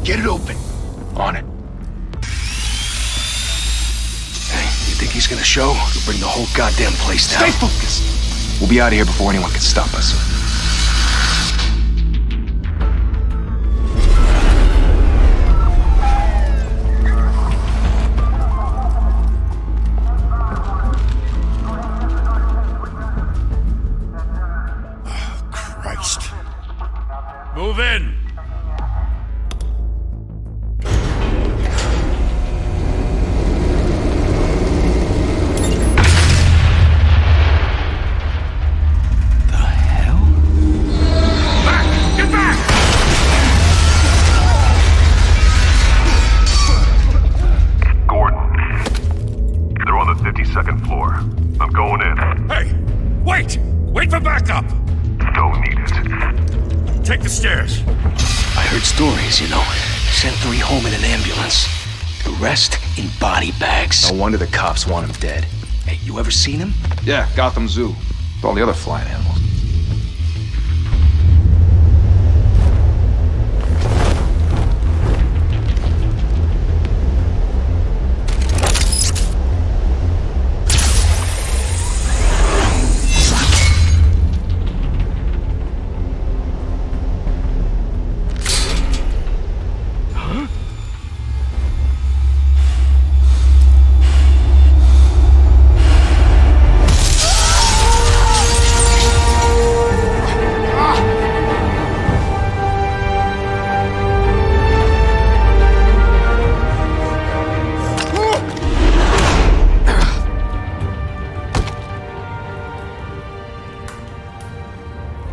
Get it open. On it. Hey, you think he's gonna show? He'll bring the whole goddamn place down. Stay focused! We'll be out of here before anyone can stop us. Move in! The hell? Back! Get back! Gordon. They're on the 52nd floor. I'm going in. Hey! Wait! Wait for backup! Don't need it. Take the stairs. I heard stories, you know. Sent 3 home in an ambulance. The rest in body bags. No wonder the cops want him dead. Hey, you ever seen him? Yeah, Gotham Zoo. With all the other flying animals.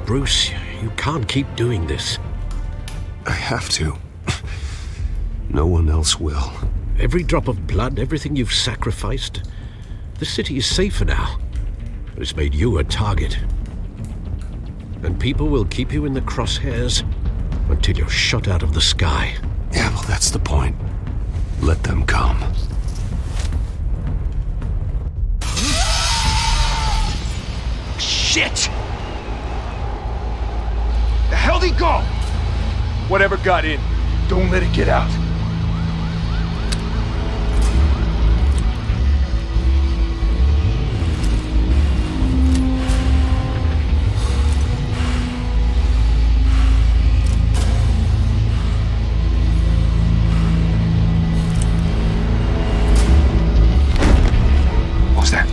Bruce, you can't keep doing this. I have to. No one else will. Every drop of blood, everything you've sacrificed. The city is safer now. It's made you a target. And people will keep you in the crosshairs until you're shot out of the sky. Yeah, well, that's the point. Let them come. Shit! The hell'd he go? Whatever got in, don't let it get out. What was that?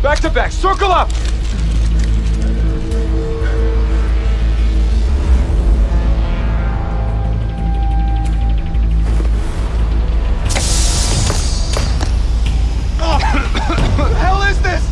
Back to back, circle up! What the hell is this?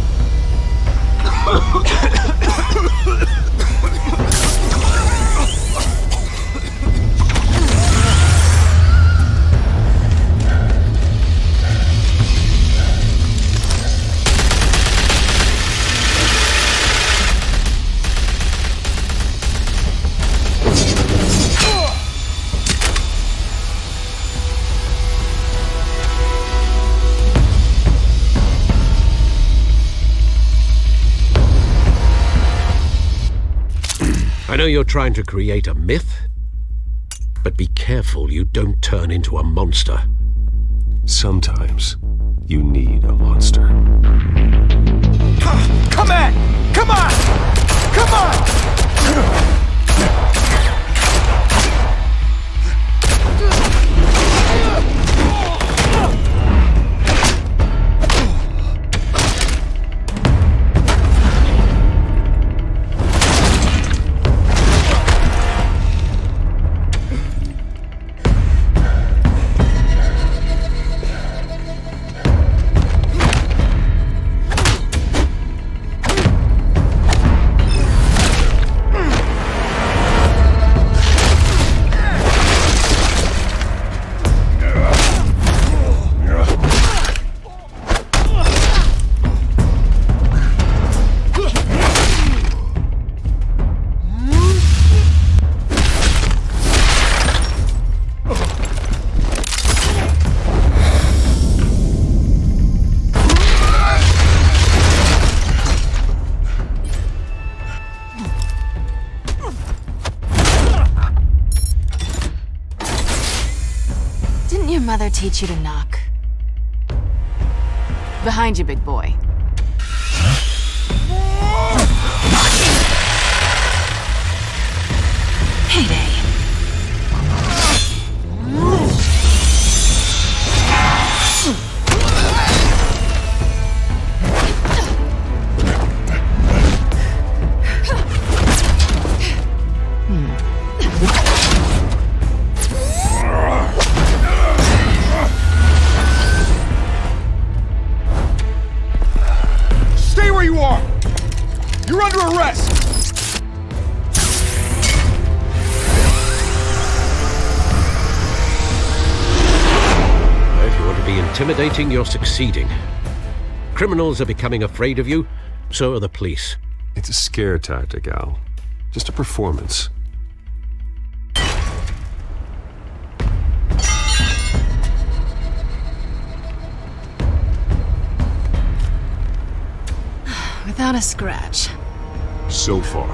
I know you're trying to create a myth, but be careful you don't turn into a monster. Sometimes you need a monster. Come on! Come on! Come on! your mother teach you to knock? Behind you, big boy. Payday. Stay where you are! You're under arrest! If you want to be intimidating, you're succeeding. Criminals are becoming afraid of you, so are the police. It's a scare tactic, Al. Just a performance. Without a scratch. So far.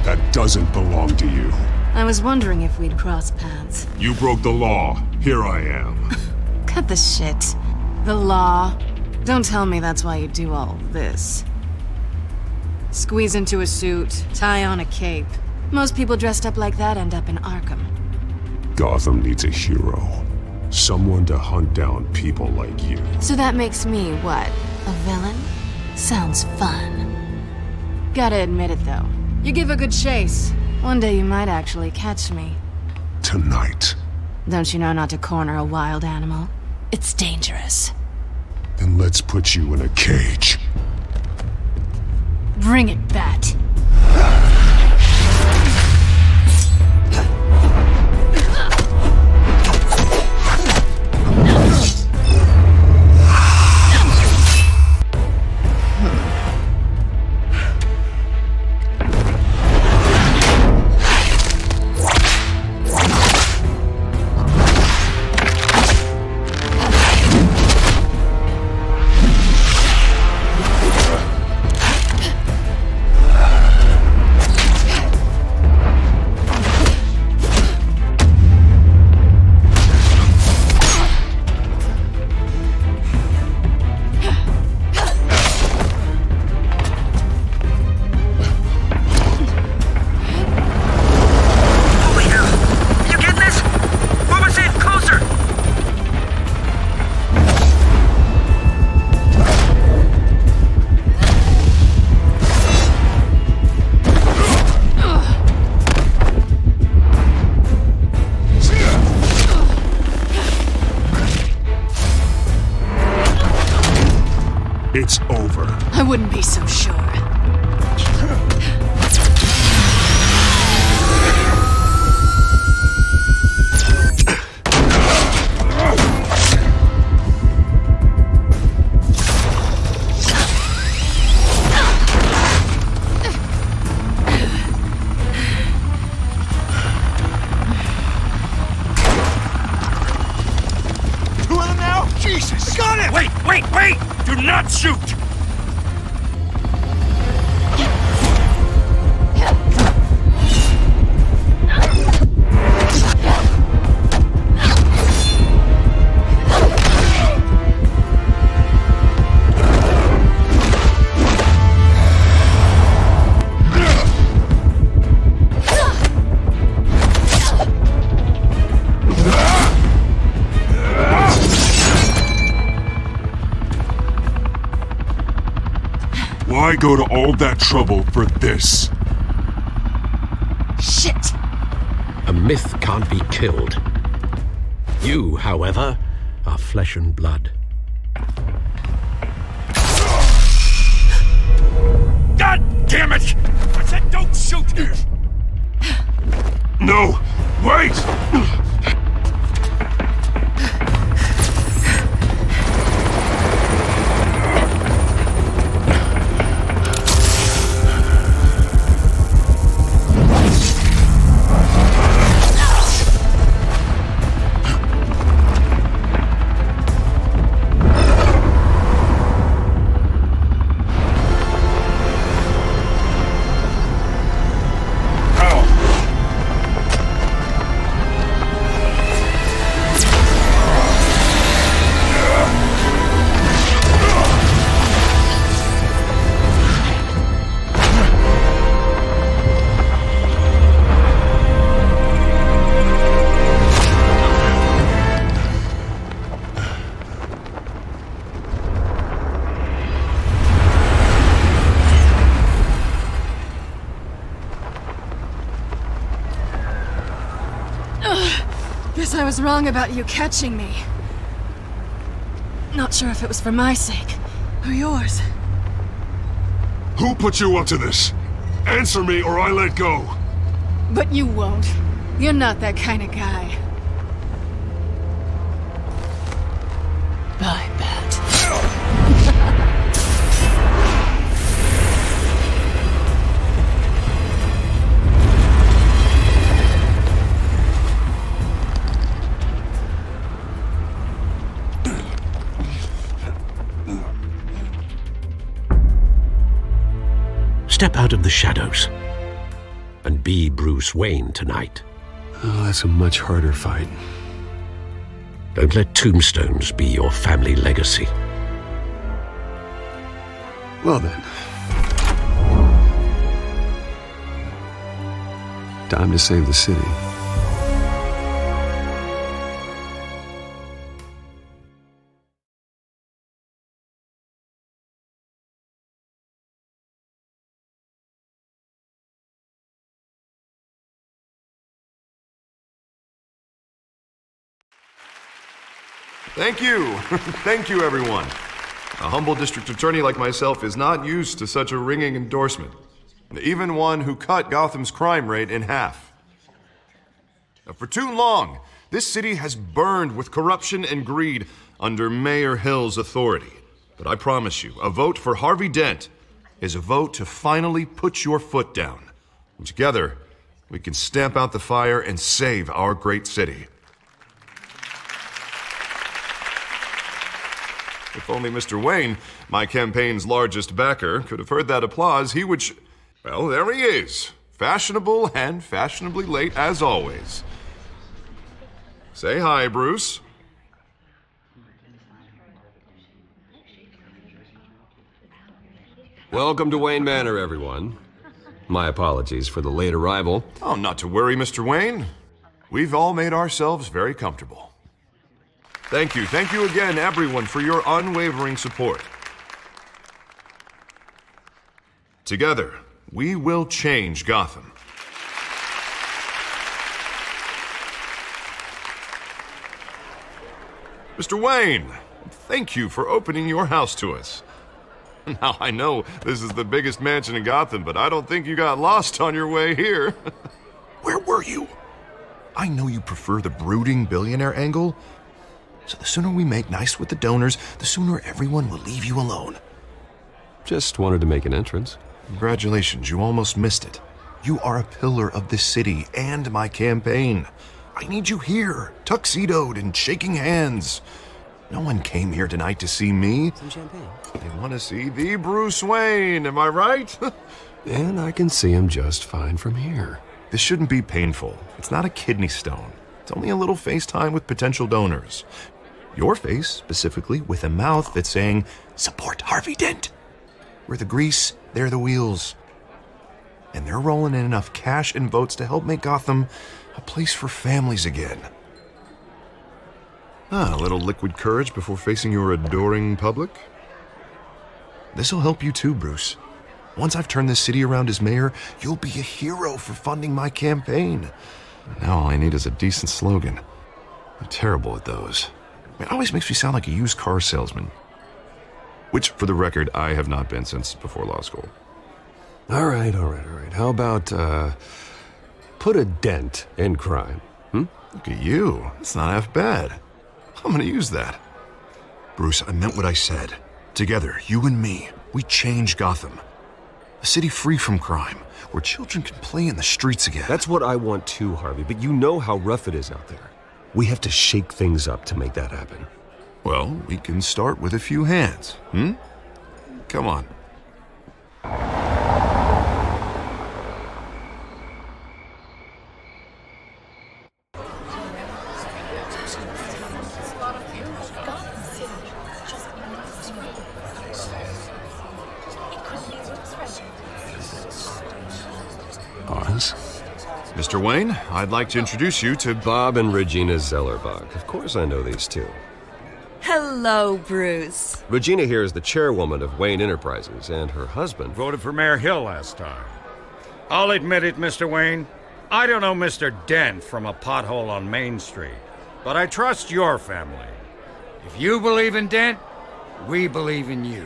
That doesn't belong to you. I was wondering if we'd cross paths. You broke the law. Here I am. Cut the shit. The law. Don't tell me that's why you do all this. Squeeze into a suit, tie on a cape. Most people dressed up like that end up in Arkham. Gotham needs a hero. Someone to hunt down people like you. So that makes me, what, a villain? Sounds fun. Gotta admit it, though. You give a good chase. One day you might actually catch me. Tonight. Don't you know not to corner a wild animal? It's dangerous. Then let's put you in a cage. Bring it, Bat. It's over. I wouldn't be so sure. Two of them now? Jesus! Got it! Wait! Do not shoot! Why go to all that trouble for this? Shit! A myth can't be killed. You, however, are flesh and blood. God damn it! I said don't shoot! No! Wait! was wrong about you catching me. Not sure if it was for my sake, or yours. Who put you up to this? Answer me or I let go. But you won't. You're not that kind of guy. Bye, Bat. Step out of the shadows and be Bruce Wayne tonight. Oh, that's a much harder fight. Don't let tombstones be your family legacy. Well then. Time to save the city. Thank you. Thank you, everyone. A humble district attorney like myself is not used to such a ringing endorsement. Even one who cut Gotham's crime rate in half. For too long, this city has burned with corruption and greed under Mayor Hill's authority. But I promise you, a vote for Harvey Dent is a vote to finally put your foot down. And together, we can stamp out the fire and save our great city. If only Mr. Wayne, my campaign's largest backer, could have heard that applause, he would well, there he is. Fashionable and fashionably late as always. Say hi, Bruce. Welcome to Wayne Manor, everyone. My apologies for the late arrival. Oh, not to worry, Mr. Wayne. We've all made ourselves very comfortable. Thank you again, everyone, for your unwavering support. Together, we will change Gotham. Mr. Wayne, thank you for opening your house to us. Now, I know this is the biggest mansion in Gotham, but I don't think you got lost on your way here. Where were you? I know you prefer the brooding billionaire angle, so the sooner we make nice with the donors, the sooner everyone will leave you alone. Just wanted to make an entrance. Congratulations, you almost missed it. You are a pillar of this city and my campaign. I need you here, tuxedoed and shaking hands. No one came here tonight to see me. Some champagne. They want to see the Bruce Wayne, am I right? And I can see him just fine from here. This shouldn't be painful. It's not a kidney stone. It's only a little FaceTime with potential donors. Your face, specifically, with a mouth that's saying, support Harvey Dent. We're the grease, they're the wheels. And they're rolling in enough cash and votes to help make Gotham a place for families again. A little liquid courage before facing your adoring public. This'll help you too, Bruce. Once I've turned this city around as mayor, you'll be a hero for funding my campaign. Now all I need is a decent slogan. I'm terrible at those. It always makes me sound like a used car salesman. Which, for the record, I have not been since before law school. All right. How about, put a dent in crime? Look at you. That's not half bad. I'm gonna use that. Bruce, I meant what I said. Together, you and me, we change Gotham. A city free from crime, where children can play in the streets again. That's what I want too, Harvey, but you know how rough it is out there. We have to shake things up to make that happen. Well, we can start with a few hands, Come on. Oz? Mr. Wayne, I'd like to introduce you to Bob and Regina Zellerbach. Of course I know these two. Hello, Bruce. Regina here is the chairwoman of Wayne Enterprises, and her husband Voted for Mayor Hill last time. I'll admit it, Mr. Wayne. I don't know Mr. Dent from a pothole on Main Street. but I trust your family. If you believe in Dent, we believe in you.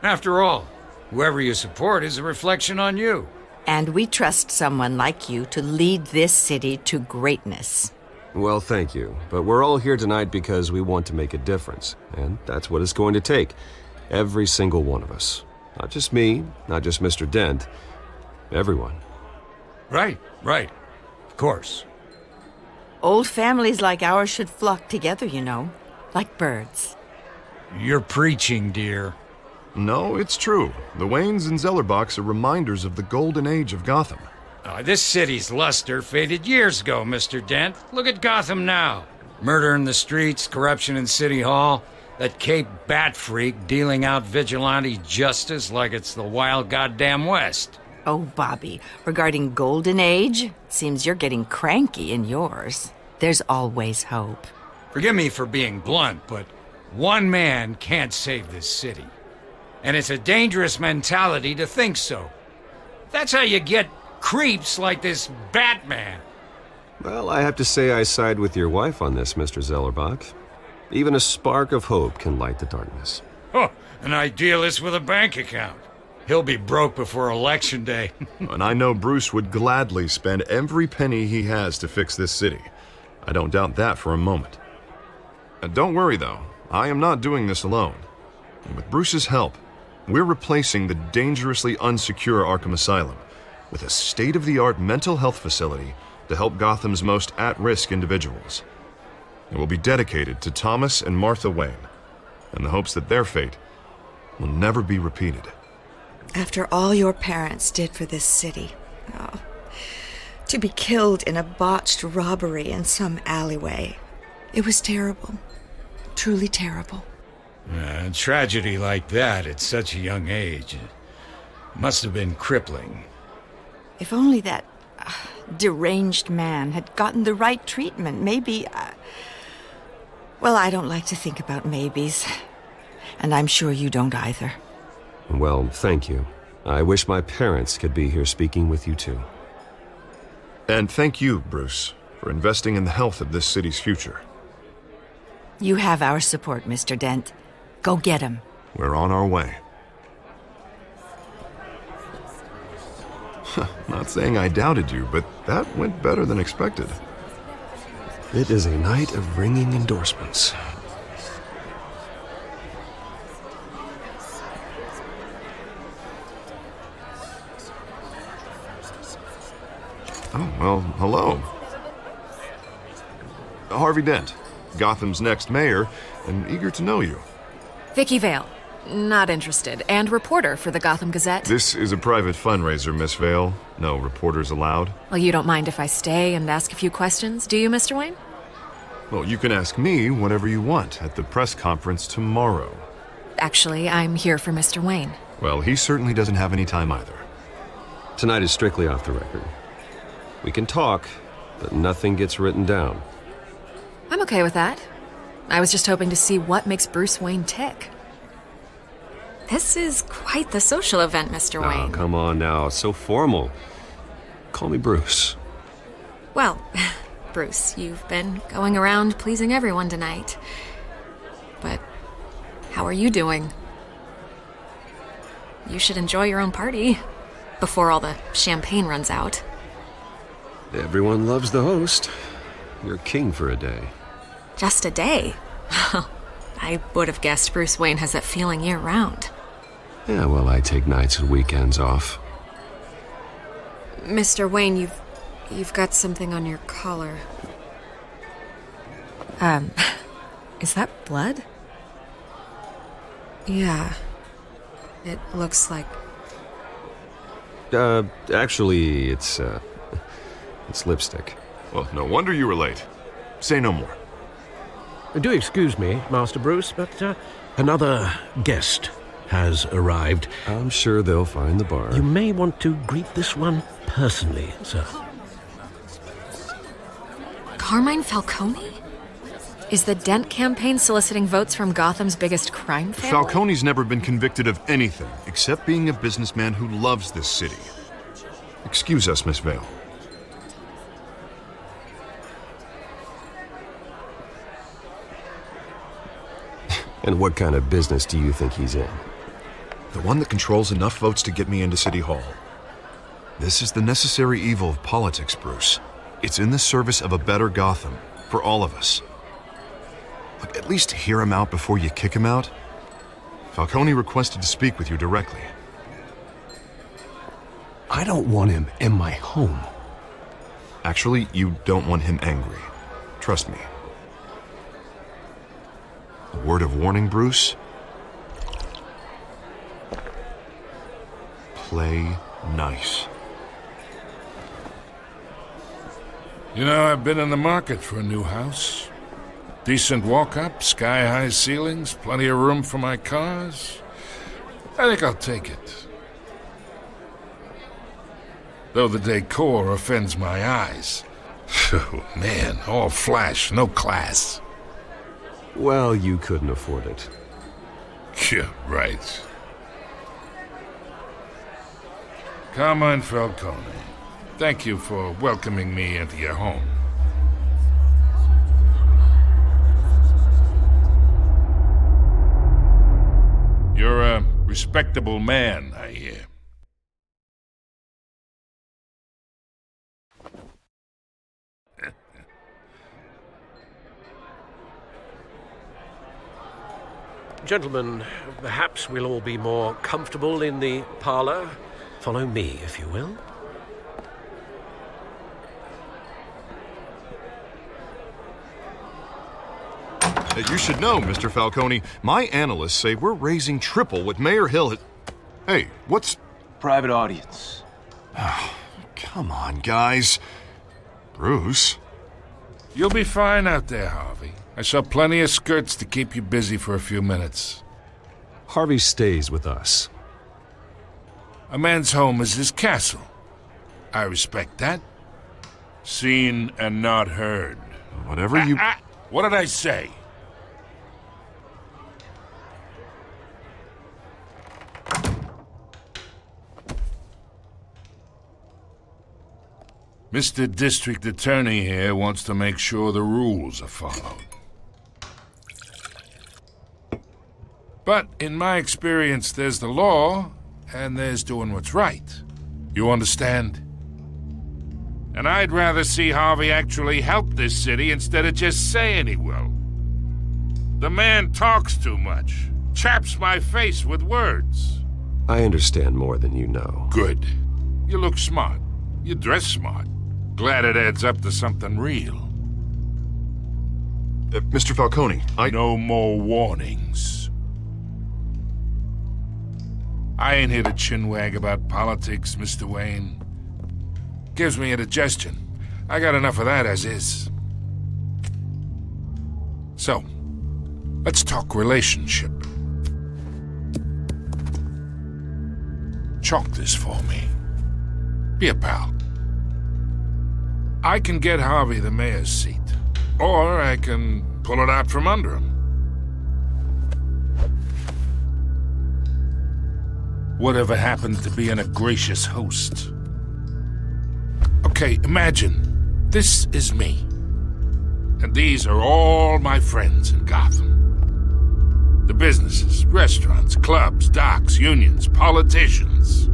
After all, whoever you support is a reflection on you. And we trust someone like you to lead this city to greatness. Well, thank you. But we're all here tonight because we want to make a difference. And that's what it's going to take. Every single one of us. Not just me, not just Mr. Dent. Everyone. Right. Of course. Old families like ours should flock together, you know. Like birds. You're preaching, dear. No, it's true. The Waynes and Zellerbachs are reminders of the golden age of Gotham. This city's luster faded years ago, Mr. Dent. Look at Gotham now. Murder in the streets, corruption in City Hall, that Cape Bat freak dealing out vigilante justice like it's the wild goddamn West. Oh, Bobby, regarding Golden Age, seems you're getting cranky in yours. There's always hope. Forgive me for being blunt, but one man can't save this city. And it's a dangerous mentality to think so. That's how you get creeps like this Batman. Well, I have to say I side with your wife on this, Mr. Zellerbach. Even a spark of hope can light the darkness. Oh, an idealist with a bank account. He'll be broke before Election Day. And I know Bruce would gladly spend every penny he has to fix this city. I don't doubt that for a moment. And don't worry, though. I am not doing this alone. And with Bruce's help, we're replacing the dangerously unsecure Arkham Asylum with a state-of-the-art mental health facility to help Gotham's most at-risk individuals. It will be dedicated to Thomas and Martha Wayne, in the hopes that their fate will never be repeated. After all your parents did for this city, to be killed in a botched robbery in some alleyway, it was terrible. Truly terrible. A tragedy like that at such a young age must have been crippling. If only that deranged man had gotten the right treatment, maybe... Well, I don't like to think about maybes. And I'm sure you don't either. Well, thank you. I wish my parents could be here speaking with you too. And thank you, Bruce, for investing in the health of this city's future. You have our support, Mr. Dent. Go get him. We're on our way. Not saying I doubted you, but that went better than expected. It is a night of ringing endorsements. Oh, well, hello. Harvey Dent, Gotham's next mayor, and eager to know you. Vicky Vale. Not interested. And reporter for the Gotham Gazette. This is a private fundraiser, Miss Vale. No reporters allowed. Well, you don't mind if I stay and ask a few questions, do you, Mr. Wayne? Well, you can ask me whatever you want at the press conference tomorrow. Actually, I'm here for Mr. Wayne. Well, he certainly doesn't have any time either. Tonight is strictly off the record. We can talk, but nothing gets written down. I'm okay with that. I was just hoping to see what makes Bruce Wayne tick. This is quite the social event, Mr. Wayne. Oh, come on now. So formal. Call me Bruce. Well, Bruce, you've been going around pleasing everyone tonight. But how are you doing? You should enjoy your own party before all the champagne runs out. Everyone loves the host. You're king for a day. Just a day? I would have guessed Bruce Wayne has that feeling year-round. Yeah, well, I take nights and weekends off. Mr. Wayne, you've got something on your collar. Is that blood? Yeah. It looks like... Actually, it's lipstick. Well, no wonder you were late. Say no more. Do excuse me, Master Bruce, but another guest has arrived. I'm sure they'll find the bar. You may want to greet this one personally, sir. Carmine Falcone? Is the Dent campaign soliciting votes from Gotham's biggest crime family? Falcone's never been convicted of anything except being a businessman who loves this city. Excuse us, Miss Vale. And what kind of business do you think he's in? The one that controls enough votes to get me into City Hall. This is the necessary evil of politics, Bruce. It's in the service of a better Gotham, for all of us. Look, at least hear him out before you kick him out. Falcone requested to speak with you directly. I don't want him in my home. Actually, you don't want him angry. Trust me. A word of warning, Bruce. Play nice. You know, I've been in the market for a new house. Decent walk-up, sky-high ceilings, plenty of room for my cars. I think I'll take it. Though the decor offends my eyes. Oh, man, all flash, no class. Well, you couldn't afford it. Yeah, right. Carmine Falcone, thank you for welcoming me into your home. You're a respectable man, I hear. Gentlemen, perhaps we'll all be more comfortable in the parlor. Follow me, if you will. You should know, Mr. Falcone, my analysts say we're raising triple what Mayor Hill had... Hey, what's... Private audience. Oh, come on, guys. Bruce? You'll be fine out there, Harvey. I saw plenty of skirts to keep you busy for a few minutes. Harvey stays with us. A man's home is his castle. I respect that. Seen and not heard. Whatever you... What did I say? Mr. District Attorney here wants to make sure the rules are followed. But in my experience, there's the law, and there's doing what's right. You understand? And I'd rather see Harvey actually help this city instead of just saying he will. The man talks too much, chaps my face with words. I understand more than you know. Good. You look smart. You dress smart. Glad it adds up to something real. Mr. Falcone, No more warnings. I ain't here to chinwag about politics, Mr. Wayne. Gives me indigestion. I got enough of that as is. So, let's talk relationship. Chalk this for me. Be a pal. I can get Harvey the mayor's seat, or I can pull it out from under him. Whatever happens to being a gracious host? Okay, imagine this is me, and these are all my friends in Gotham. The businesses, restaurants, clubs, docks, unions, politicians.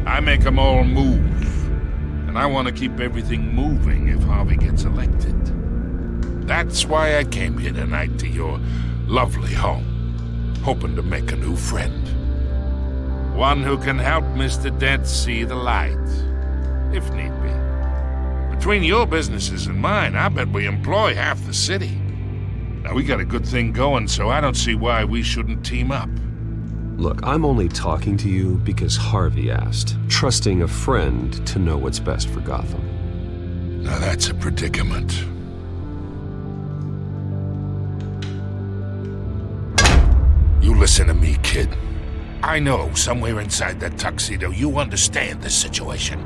I make them all move, and I want to keep everything moving if Harvey gets elected. That's why I came here tonight to your lovely home, hoping to make a new friend. One who can help Mr. Dent see the light, if need be. Between your businesses and mine, I bet we employ half the city. Now, we got a good thing going, so I don't see why we shouldn't team up. Look, I'm only talking to you because Harvey asked, trusting a friend to know what's best for Gotham. Now that's a predicament. You listen to me, kid. I know somewhere inside that tuxedo you understand this situation.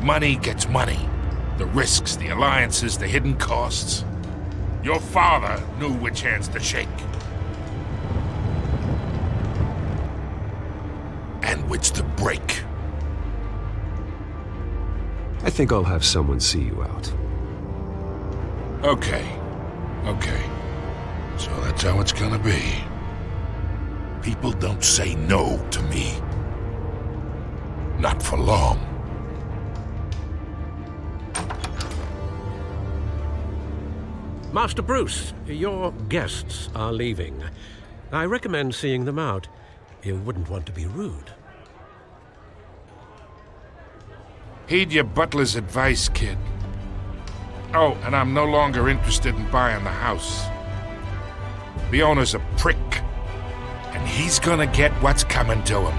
Money gets money. The risks, the alliances, the hidden costs. Your father knew which hands to shake. And which to break. I think I'll have someone see you out. Okay. So that's how it's gonna be. People don't say no to me. Not for long. Master Bruce, your guests are leaving. I recommend seeing them out. You wouldn't want to be rude. Heed your butler's advice, kid. Oh, and I'm no longer interested in buying the house. The owner's a prick, and he's gonna get what's coming to him.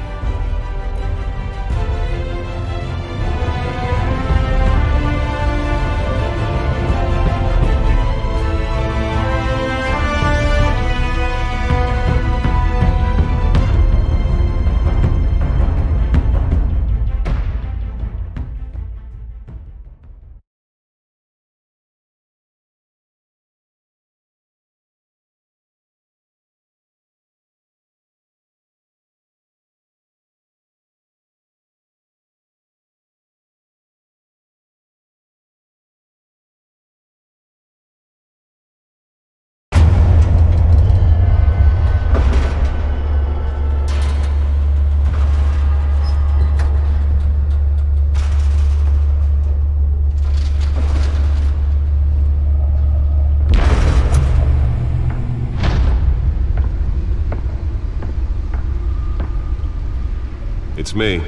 It's me.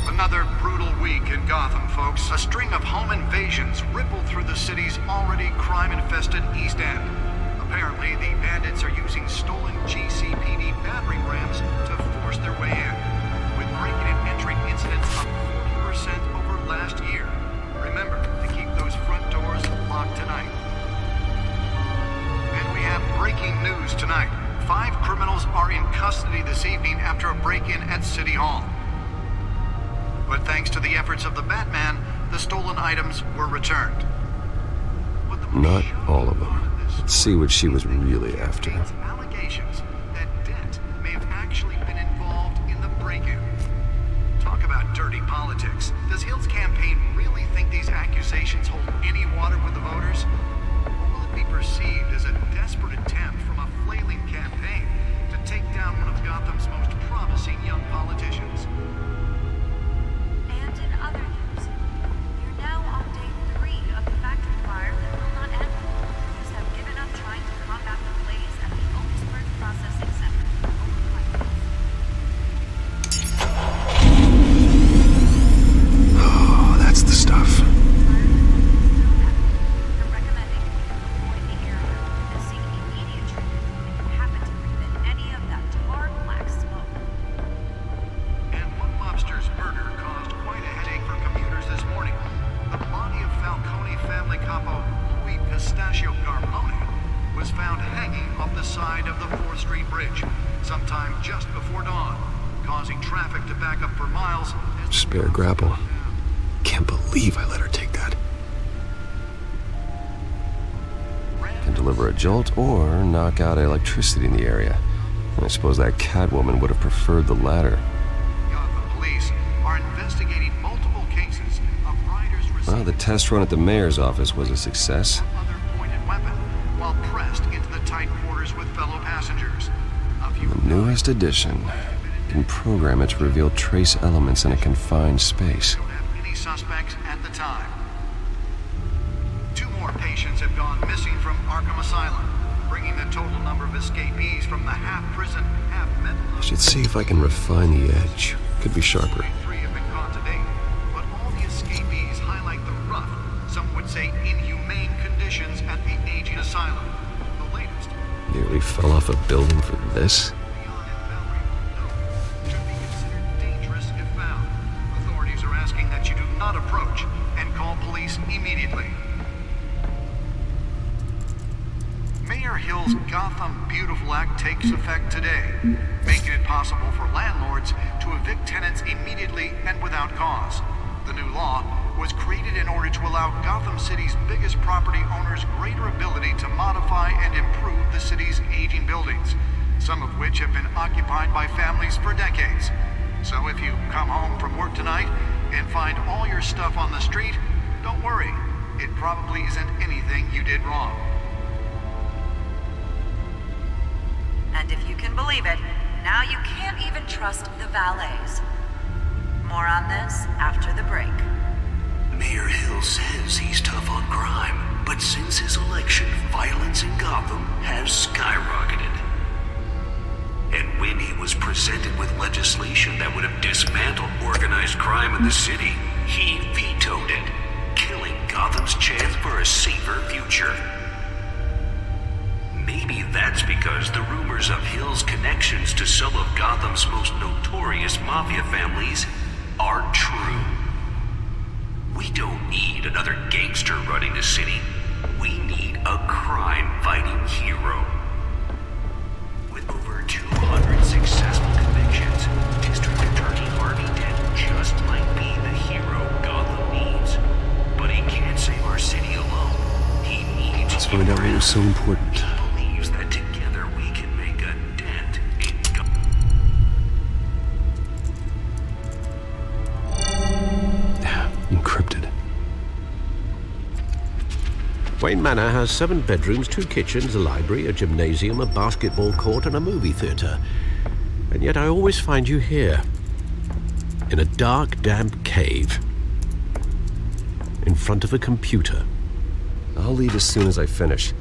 Another brutal week in Gotham, folks. A string of home invasions rippled through the city's already crime-infested East End. Apparently, the bandits are using stolen GCPD battering rams to force their way in, with break-in and entry incidents up 40% over last year. Remember to keep those front doors locked tonight. And we have breaking news tonight. 5 criminals are in custody this evening after a break-in at City Hall. But thanks to the efforts of the Batman, the stolen items were returned. Not all of them. Let's see what she was really after. Allegations that Dent may have actually been involved in the break-in. Talk about dirty politics. Does Hill's campaign really think these accusations hold any water with the voters? Or will it be perceived as a desperate attempt from a flailing campaign to take down one of Gotham's most promising young politicians? And in other news, you're now on day 3 of the factory fire that will not end. Crews have given up trying to combat the blaze at the Otisburg Processing Center. Oh, that's the stuff. They're recommending you avoid the area and seek immediate treatment if you happen to breathe in any of that tar black smoke. And one mobster's murder caused quite a headache for commuters this morning. The body of Falcone family capo Louis Pistachio Garmone was found hanging off the side of the 4th Street Bridge sometime just before dawn, causing traffic to back up for miles. Spare grapple. Can't believe I let her take that. Can deliver a jolt or knock out electricity in the area. I suppose that Catwoman would have preferred the latter. Gotham police are investigating multiple cases of riders Well, the test run at the mayor's office was a success. other pointed weapon while pressed into the tight quarters with fellow passengers. A few The newest addition. You can program it to reveal trace elements in a confined space. don't have any suspects at the time. 2 more patients have gone missing from Arkham Asylum, bringing the total number of escapees from the half-prison, half-mental. I should see if I can refine the edge. Could be sharper. 3 have been caught to date, but all the escapees highlight the rough, some would say inhumane conditions at the aging asylum. The latest, Nearly fell off a building for this? Leon and Valerie Rondeau, should be considered dangerous if found. Authorities are asking that you do not approach and call police immediately. Mayor Hill's Gotham Beautiful Act takes effect today, making it possible for landlords to evict tenants immediately and without cause. The new law was created in order to allow Gotham City's biggest property owners greater ability to modify and improve the city's aging buildings, some of which have been occupied by families for decades. So if you come home from work tonight and find all your stuff on the street, don't worry. It probably isn't anything you did wrong. And if you can believe it, now you can't even trust the valets. More on this after the break. Mayor Hill says he's tough on crime, but since his election, violence in Gotham has skyrocketed. And when he was presented with legislation that would have dismantled organized crime in the city, he vetoed it, killing Gotham's chance for a safer future. Maybe that's because the rumors of Hill's connections to some of Gotham's most notorious mafia families are true. We don't need another gangster running the city. We need a crime-fighting hero. With over 200 successful convictions, District Attorney Harvey Dent just might be the hero Gotham needs. But he can't save our city alone. He needs Let's find out what was so important. He believes that together we can make a dent in Gotham. Encrypted. Wayne Manor has 7 bedrooms, 2 kitchens, a library, a gymnasium, a basketball court, and a movie theater. And yet I always find you here, in a dark, damp cave, in front of a computer. I'll leave as soon as I finish.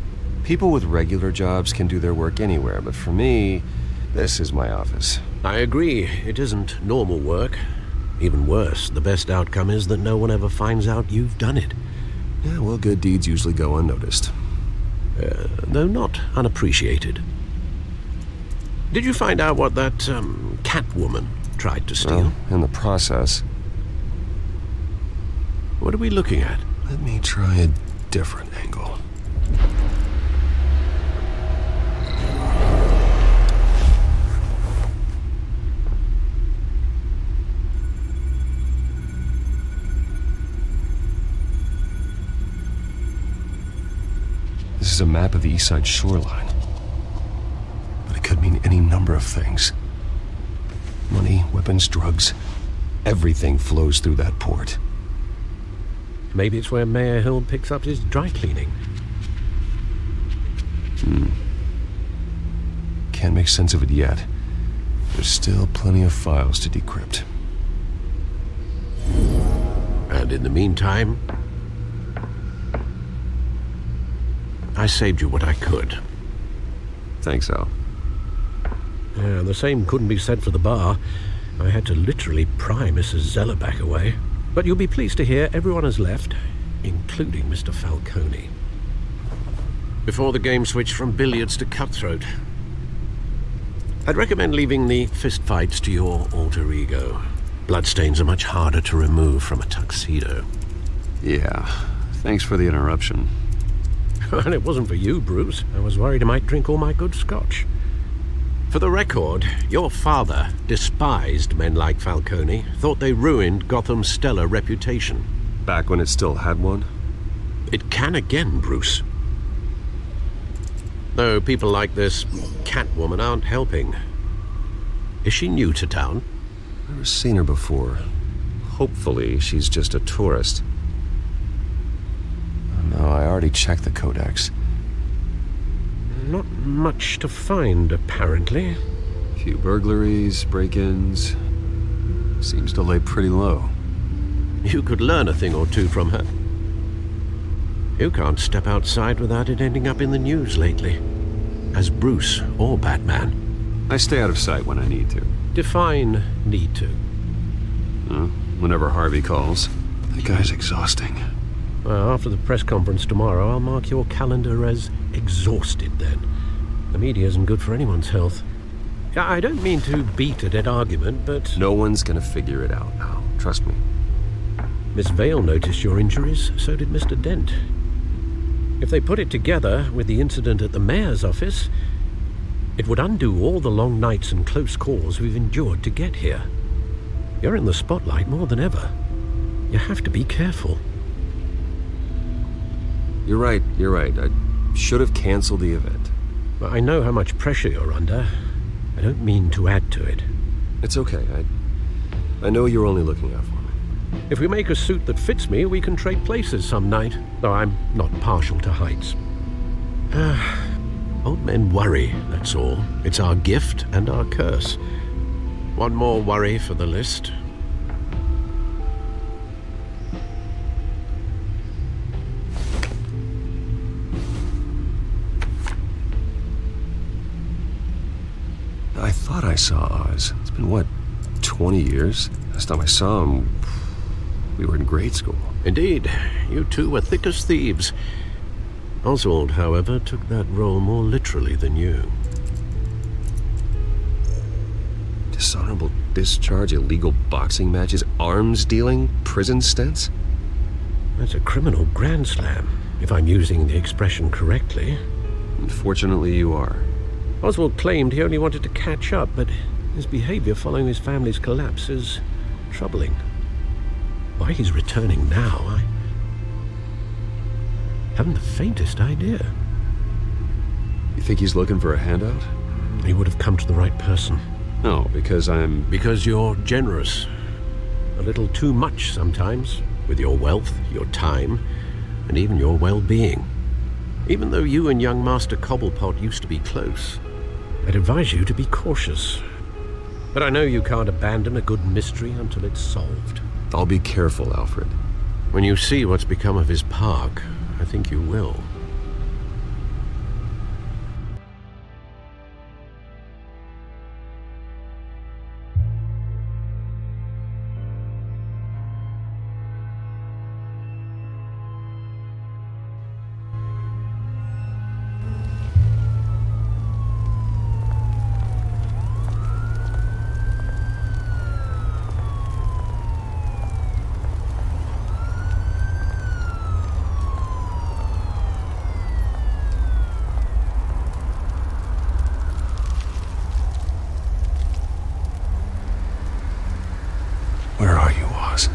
People with regular jobs can do their work anywhere, but for me, this is my office. I agree, it isn't normal work. Even worse, the best outcome is that no one ever finds out you've done it. Yeah, well, good deeds usually go unnoticed. Though not unappreciated. Did you find out what that, Catwoman tried to steal? Well, in the process. What are we looking at? Let me try a different angle. This is a map of the East Side shoreline. But it could mean any number of things. Money, weapons, drugs. Everything flows through that port. Maybe it's where Mayor Hill picks up his dry cleaning. Can't make sense of it yet. There's still plenty of files to decrypt. And in the meantime, I saved you what I could. Thanks, Al. Yeah, the same couldn't be said for the bar. I had to literally pry Mrs. Zeller back away. But you'll be pleased to hear everyone has left, including Mr. Falcone. Before the game switched from billiards to cutthroat. I'd recommend leaving the fistfights to your alter ego. Bloodstains are much harder to remove from a tuxedo. Yeah, thanks for the interruption. And it wasn't for you, Bruce. I was worried I might drink all my good scotch. For the record, your father despised men like Falcone, thought they ruined Gotham's stellar reputation. Back when it still had one? It can again, Bruce. Though people like this Catwoman aren't helping. Is she new to town? Never seen her before. Hopefully, she's just a tourist. No, I already checked the codex. Not much to find, apparently. A few burglaries, break-ins. Seems to lay pretty low. You could learn a thing or two from her. You can't step outside without it ending up in the news lately. As Bruce or Batman. I stay out of sight when I need to. Define need to. Whenever Harvey calls. That guy's exhausting. Well, after the press conference tomorrow, I'll mark your calendar as exhausted then. The media isn't good for anyone's health. I don't mean to beat a dead argument, but... No one's gonna figure it out now. Trust me. Miss Vale noticed your injuries, so did Mr. Dent. If they put it together with the incident at the mayor's office, it would undo all the long nights and close calls we've endured to get here. You're in the spotlight more than ever. You have to be careful. You're right. I should have canceled the event. But I know how much pressure you're under. I don't mean to add to it. It's okay. I know you're only looking out for me. If we make a suit that fits me, we can trade places some night, though I'm not partial to heights. Old men worry, that's all. It's our gift and our curse. One more worry for the list. I thought I saw Oz. It's been, what, 20 years? Last time I saw him, we were in grade school. Indeed. You two were thick as thieves. Oswald, however, took that role more literally than you. Dishonorable discharge, illegal boxing matches, arms dealing, prison stints? That's a criminal grand slam, if I'm using the expression correctly. Unfortunately, you are. Oswald claimed he only wanted to catch up, but his behavior following his family's collapse is troubling. Why he's returning now, I haven't the faintest idea. You think he's looking for a handout? He would have come to the right person. No, because Because you're generous. A little too much sometimes, with your wealth, your time, and even your well-being. Even though you and young Master Cobblepot used to be close, I'd advise you to be cautious. But I know you can't abandon a good mystery until it's solved. I'll be careful, Alfred. When you see what's become of his park, I think you will. Where are you, Oz?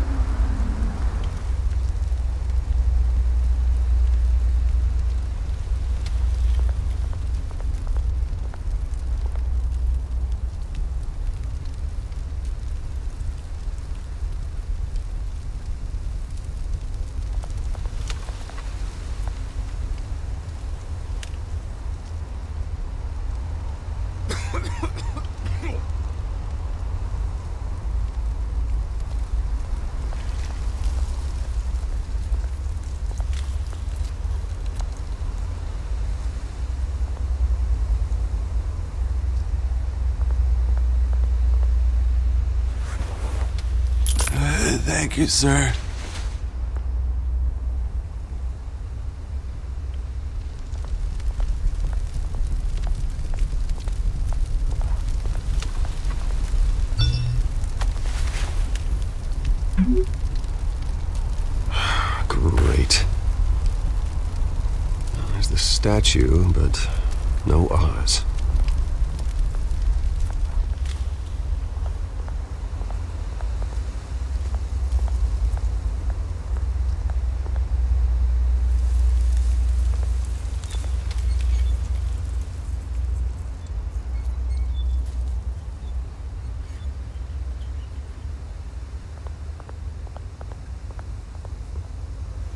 Thank you, sir. Great. There's the statue, but no Oz.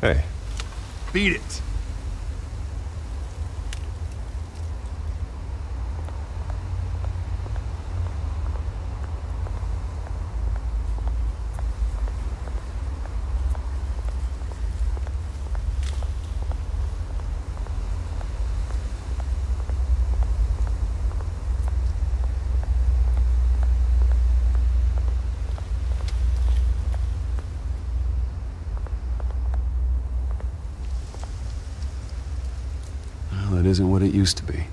Hey. Beat it. Well, it isn't what it used to be.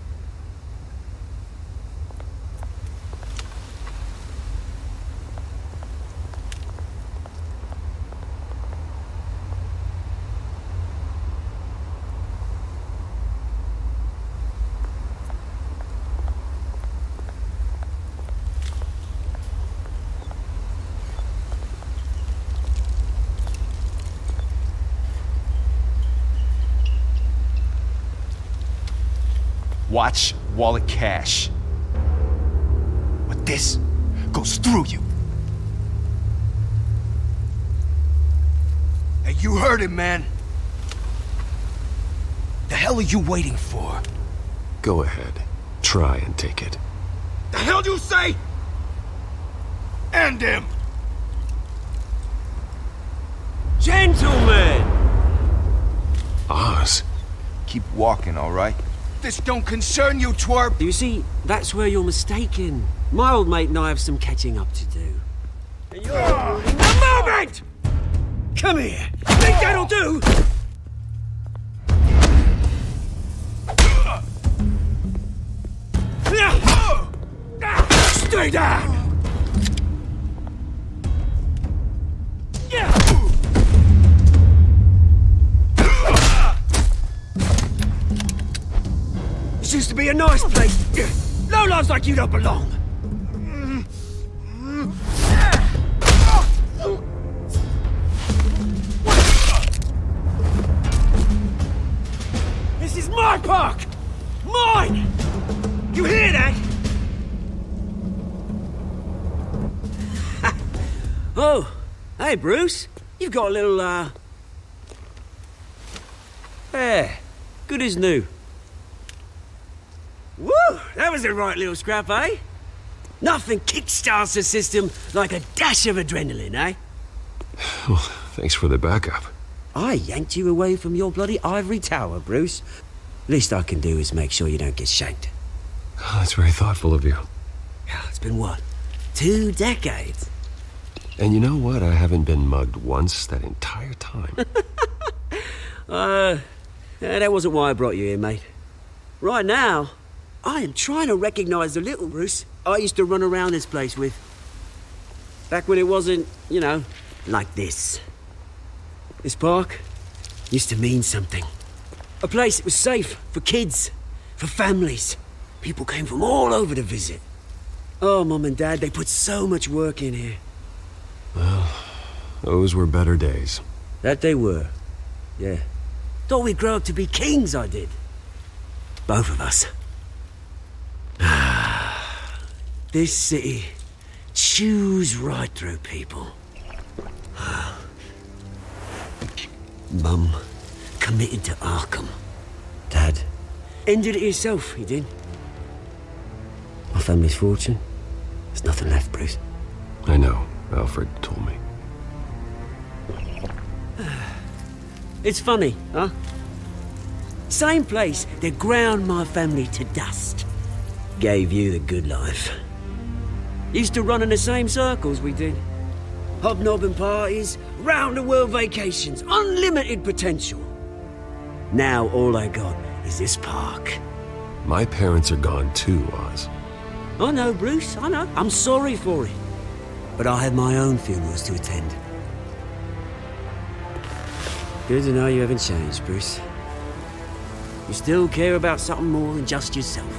Watch wallet cash. But this goes through you. Hey, you heard him, man. The hell are you waiting for? Go ahead. Try and take it. The hell do you say? End him! Gentlemen! Oz. Keep walking, all right? This don't concern you, twerp! You see, that's where you're mistaken. My old mate and I have some catching up to do. And you're ruining the moment! Come here! Think that'll do? Stay down! This used to be a nice place. Lowlifes like you don't belong. This is my park! Mine! You hear that? Oh, hey, Bruce. You've got a little, yeah, good as new. Woo! That was a right little scrap, eh? Nothing kickstarts the system like a dash of adrenaline, eh? Well, thanks for the backup. I yanked you away from your bloody ivory tower, Bruce. Least I can do is make sure you don't get shanked. Oh, that's very thoughtful of you. Yeah, it's been what? 2 decades? And you know what? I haven't been mugged once that entire time. That wasn't why I brought you here, mate. Right now, I am trying to recognize the little Bruce I used to run around this place with. Back when it wasn't, you know, like this. This park used to mean something. A place that was safe for kids, for families. People came from all over to visit. Oh, Mum and Dad, they put so much work in here. Well, those were better days. That they were, yeah. Thought we'd grow up to be kings, I did. Both of us. This city chews right through people. Mum committed to Arkham. Dad ended it himself, he did. My family's fortune, there's nothing left, Bruce. I know. Alfred told me. It's funny, huh? Same place that ground my family to dust. Gave you the good life. Used to run in the same circles we did. Hobnobbing parties, round-the-world vacations, unlimited potential. Now all I got is this park. My parents are gone too, Oz. I know, Bruce, I know. I'm sorry for it. But I have my own funerals to attend. Good to know you haven't changed, Bruce. You still care about something more than just yourself.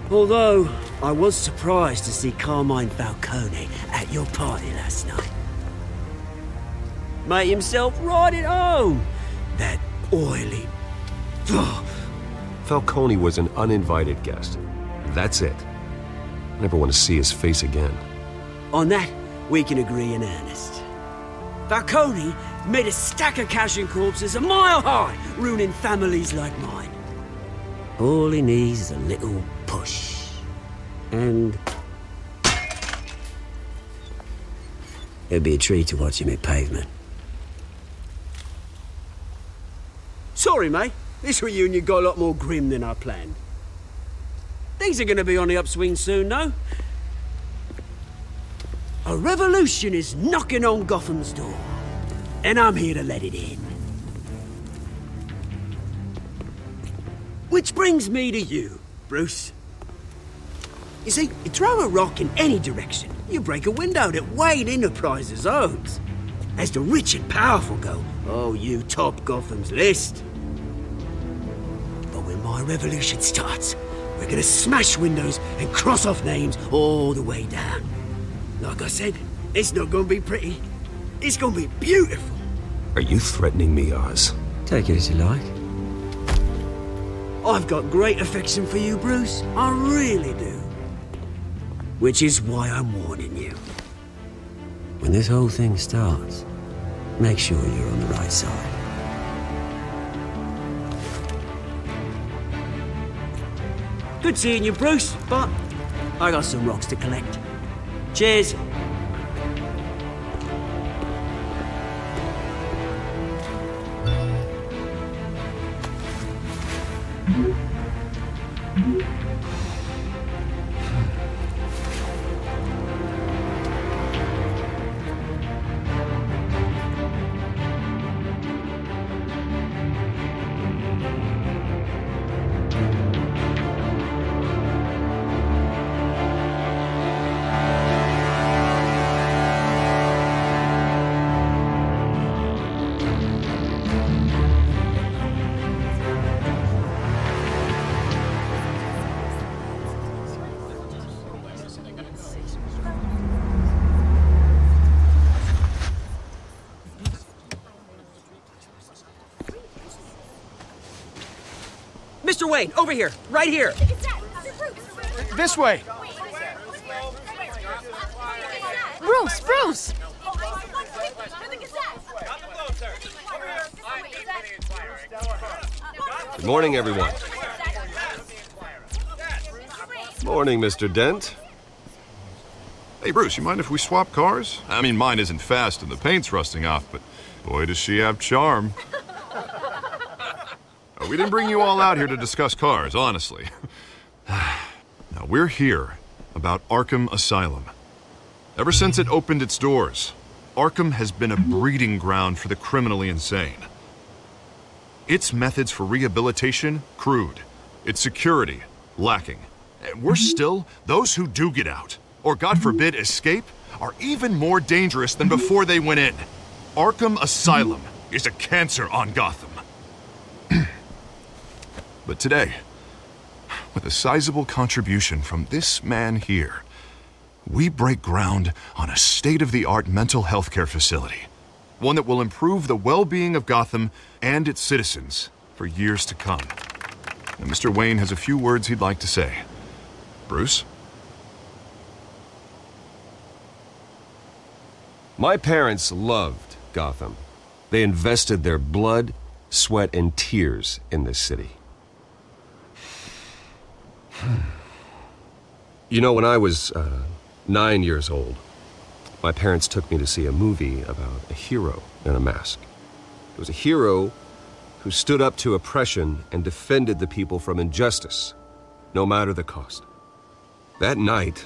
Although, I was surprised to see Carmine Falcone at your party last night. Made himself right at home. That oily... Falcone was an uninvited guest. That's it. I never want to see his face again. On that, we can agree in earnest. Falcone made a stack of cash and corpses a mile high, ruining families like mine. All he needs is a little push. And... it'd be a treat to watch him hit pavement. Sorry, mate. This reunion got a lot more grim than I planned. Things are gonna be on the upswing soon, though. A revolution is knocking on Gotham's door. And I'm here to let it in. Which brings me to you, Bruce. You see, you throw a rock in any direction, you break a window that Wayne Enterprises owns. As the rich and powerful go, oh, you top Gotham's list. But when my revolution starts, we're gonna smash windows and cross off names all the way down. Like I said, it's not gonna be pretty. It's gonna be beautiful. Are you threatening me, Oz? Take it as you like. I've got great affection for you, Bruce. I really do. Which is why I'm warning you. When this whole thing starts, make sure you're on the right side. Good seeing you, Bruce, but I got some rocks to collect. Cheers. Mr. Wayne, over here, right here. This way. Bruce! Good morning, everyone. Morning, Mr. Dent. Hey, Bruce, you mind if we swap cars? I mean, mine isn't fast and the paint's rusting off, but boy, does she have charm. We didn't bring you all out here to discuss cars, honestly. Now, we're here about Arkham Asylum. Ever since it opened its doors, Arkham has been a breeding ground for the criminally insane. Its methods for rehabilitation, crude. Its security, lacking. And worse still, those who do get out, or God forbid escape, are even more dangerous than before they went in. Arkham Asylum is a cancer on Gotham. But today, with a sizable contribution from this man here, we break ground on a state-of-the-art mental health care facility. One that will improve the well-being of Gotham and its citizens for years to come. And Mr. Wayne has a few words he'd like to say. Bruce? My parents loved Gotham. They invested their blood, sweat, and tears in this city. You know, when I was 9 years old, my parents took me to see a movie about a hero in a mask. It was a hero who stood up to oppression and defended the people from injustice, no matter the cost. That night,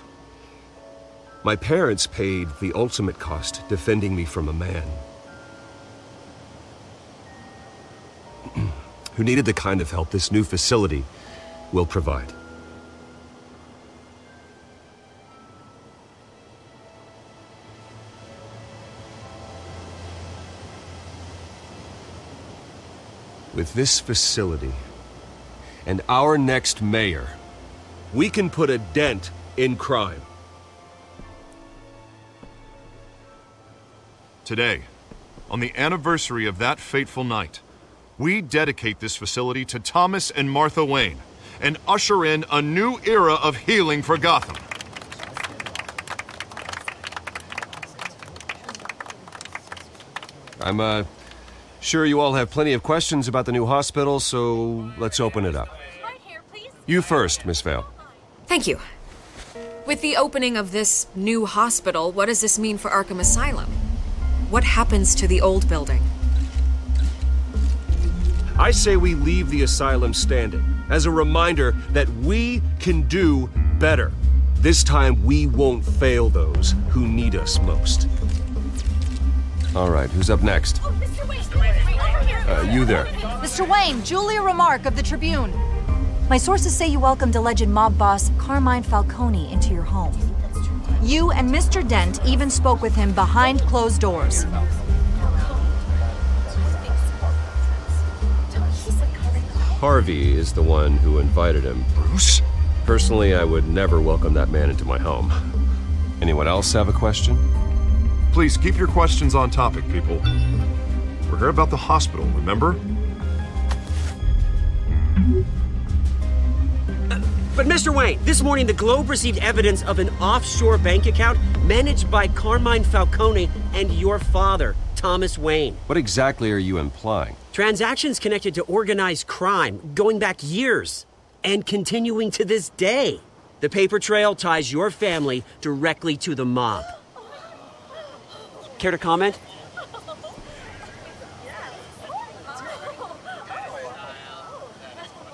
my parents paid the ultimate cost defending me from a man who needed the kind of help this new facility will provide. With this facility and our next mayor, we can put a dent in crime. Today, on the anniversary of that fateful night, we dedicate this facility to Thomas and Martha Wayne and usher in a new era of healing for Gotham. I'm sure you all have plenty of questions about the new hospital, so let's open it up. You first, Miss Vale. Thank you. With the opening of this new hospital, what does this mean for Arkham Asylum? What happens to the old building? I say we leave the asylum standing as a reminder that we can do better. This time we won't fail those who need us most. All right, who's up next? Oh, Mr. Wayne! You there. Mr. Wayne, Julia Remark of the Tribune. My sources say you welcomed alleged mob boss Carmine Falcone into your home. You and Mr. Dent even spoke with him behind closed doors. Harvey is the one who invited him. Bruce? Personally, I would never welcome that man into my home. Anyone else have a question? Please keep your questions on topic, people. We're here about the hospital, remember? But Mr. Wayne, this morning the Globe received evidence of an offshore bank account managed by Carmine Falcone and your father, Thomas Wayne. What exactly are you implying? Transactions connected to organized crime going back years and continuing to this day. The paper trail ties your family directly to the mob. Care to comment?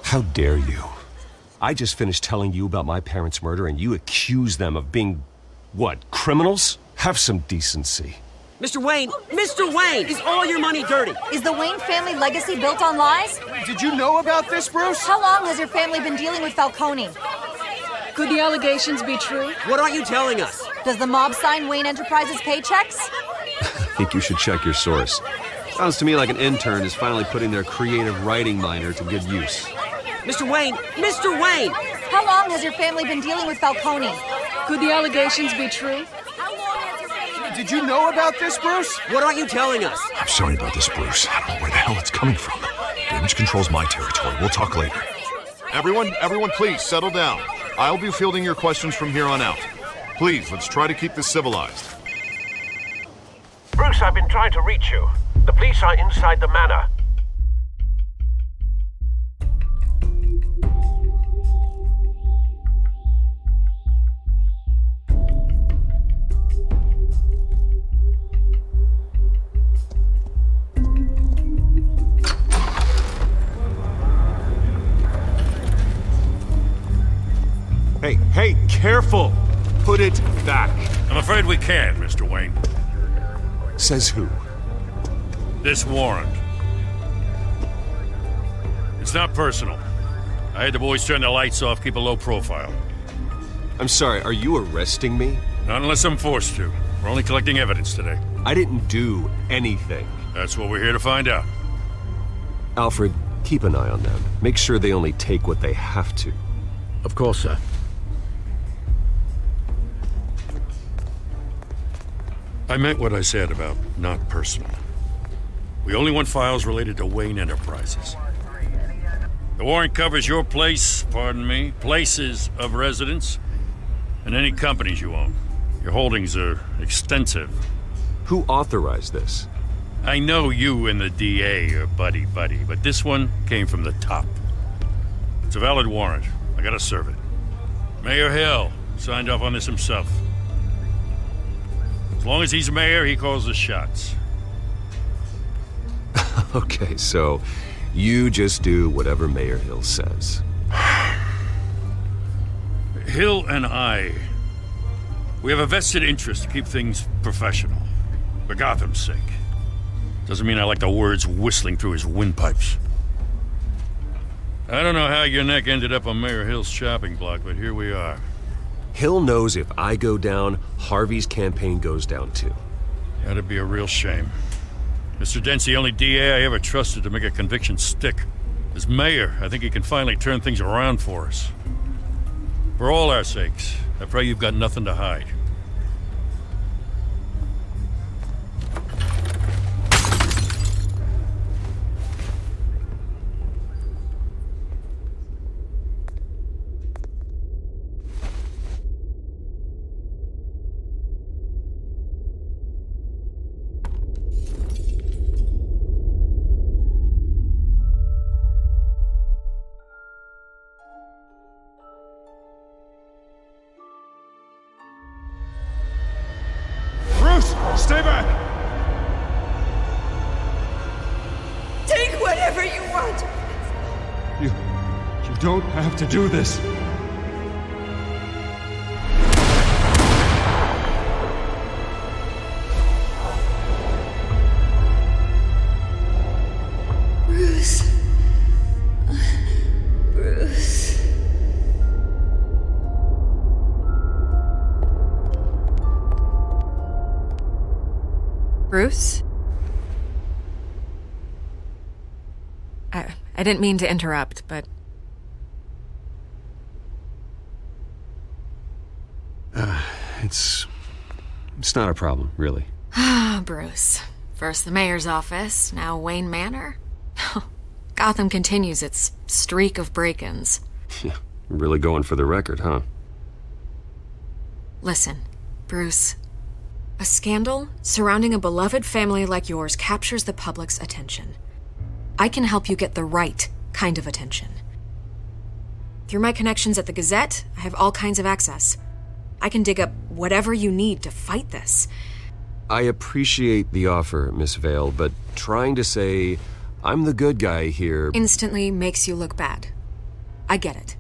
How dare you? I just finished telling you about my parents' murder and you accuse them of being, what, criminals? Have some decency. Mr. Wayne, is all your money dirty? Is the Wayne family legacy built on lies? Did you know about this, Bruce? How long has your family been dealing with Falcone? Could the allegations be true? What aren't you telling us? Does the mob sign Wayne Enterprises paychecks? I think you should check your source. Sounds to me like an intern is finally putting their creative writing minor to good use. Mr. Wayne! How long has your family been dealing with Falcone? Could the allegations be true? Did you know about this, Bruce? What aren't you telling us? I'm sorry about this, Bruce. I don't know where the hell it's coming from. Damage control's my territory. We'll talk later. Everyone, please settle down. I'll be fielding your questions from here on out. Please, let's try to keep this civilized. Bruce, I've been trying to reach you. The police are inside the manor. Hey, careful! Put it back. I'm afraid we can't, Mr. Wayne. Says who? This warrant. It's not personal. I had the boys turn the lights off, keep a low profile. I'm sorry, are you arresting me? Not unless I'm forced to. We're only collecting evidence today. I didn't do anything. That's what we're here to find out. Alfred, keep an eye on them. Make sure they only take what they have to. Of course, sir. I meant what I said about not personal. We only want files related to Wayne Enterprises. The warrant covers your places of residence, and any companies you own. Your holdings are extensive. Who authorized this? I know you and the DA are buddy-buddy, but this one came from the top. It's a valid warrant. I gotta serve it. Mayor Hill signed off on this himself. As long as he's mayor, he calls the shots. Okay, so you just do whatever Mayor Hill says. Hill and we have a vested interest to keep things professional. For Gotham's sake. Doesn't mean I like the words whistling through his windpipes. I don't know how your neck ended up on Mayor Hill's shopping block, but here we are. Hill knows if I go down, Harvey's campaign goes down too. That'd be a real shame. Mr. Dent's the only DA I ever trusted to make a conviction stick. As mayor, I think he can finally turn things around for us. For all our sakes, I pray you've got nothing to hide. Stay back! Take whatever you want! You don't have to do this. Bruce. Bruce. Bruce? I didn't mean to interrupt, but... It's not a problem, really. Ah, Bruce. First the mayor's office, now Wayne Manor. Gotham continues its streak of break-ins. Yeah, Really going for the record, huh? Listen, Bruce. A scandal surrounding a beloved family like yours captures the public's attention. I can help you get the right kind of attention. Through my connections at the Gazette, I have all kinds of access. I can dig up whatever you need to fight this. I appreciate the offer, Miss Vale, but trying to say I'm the good guy here instantly makes you look bad. I get it.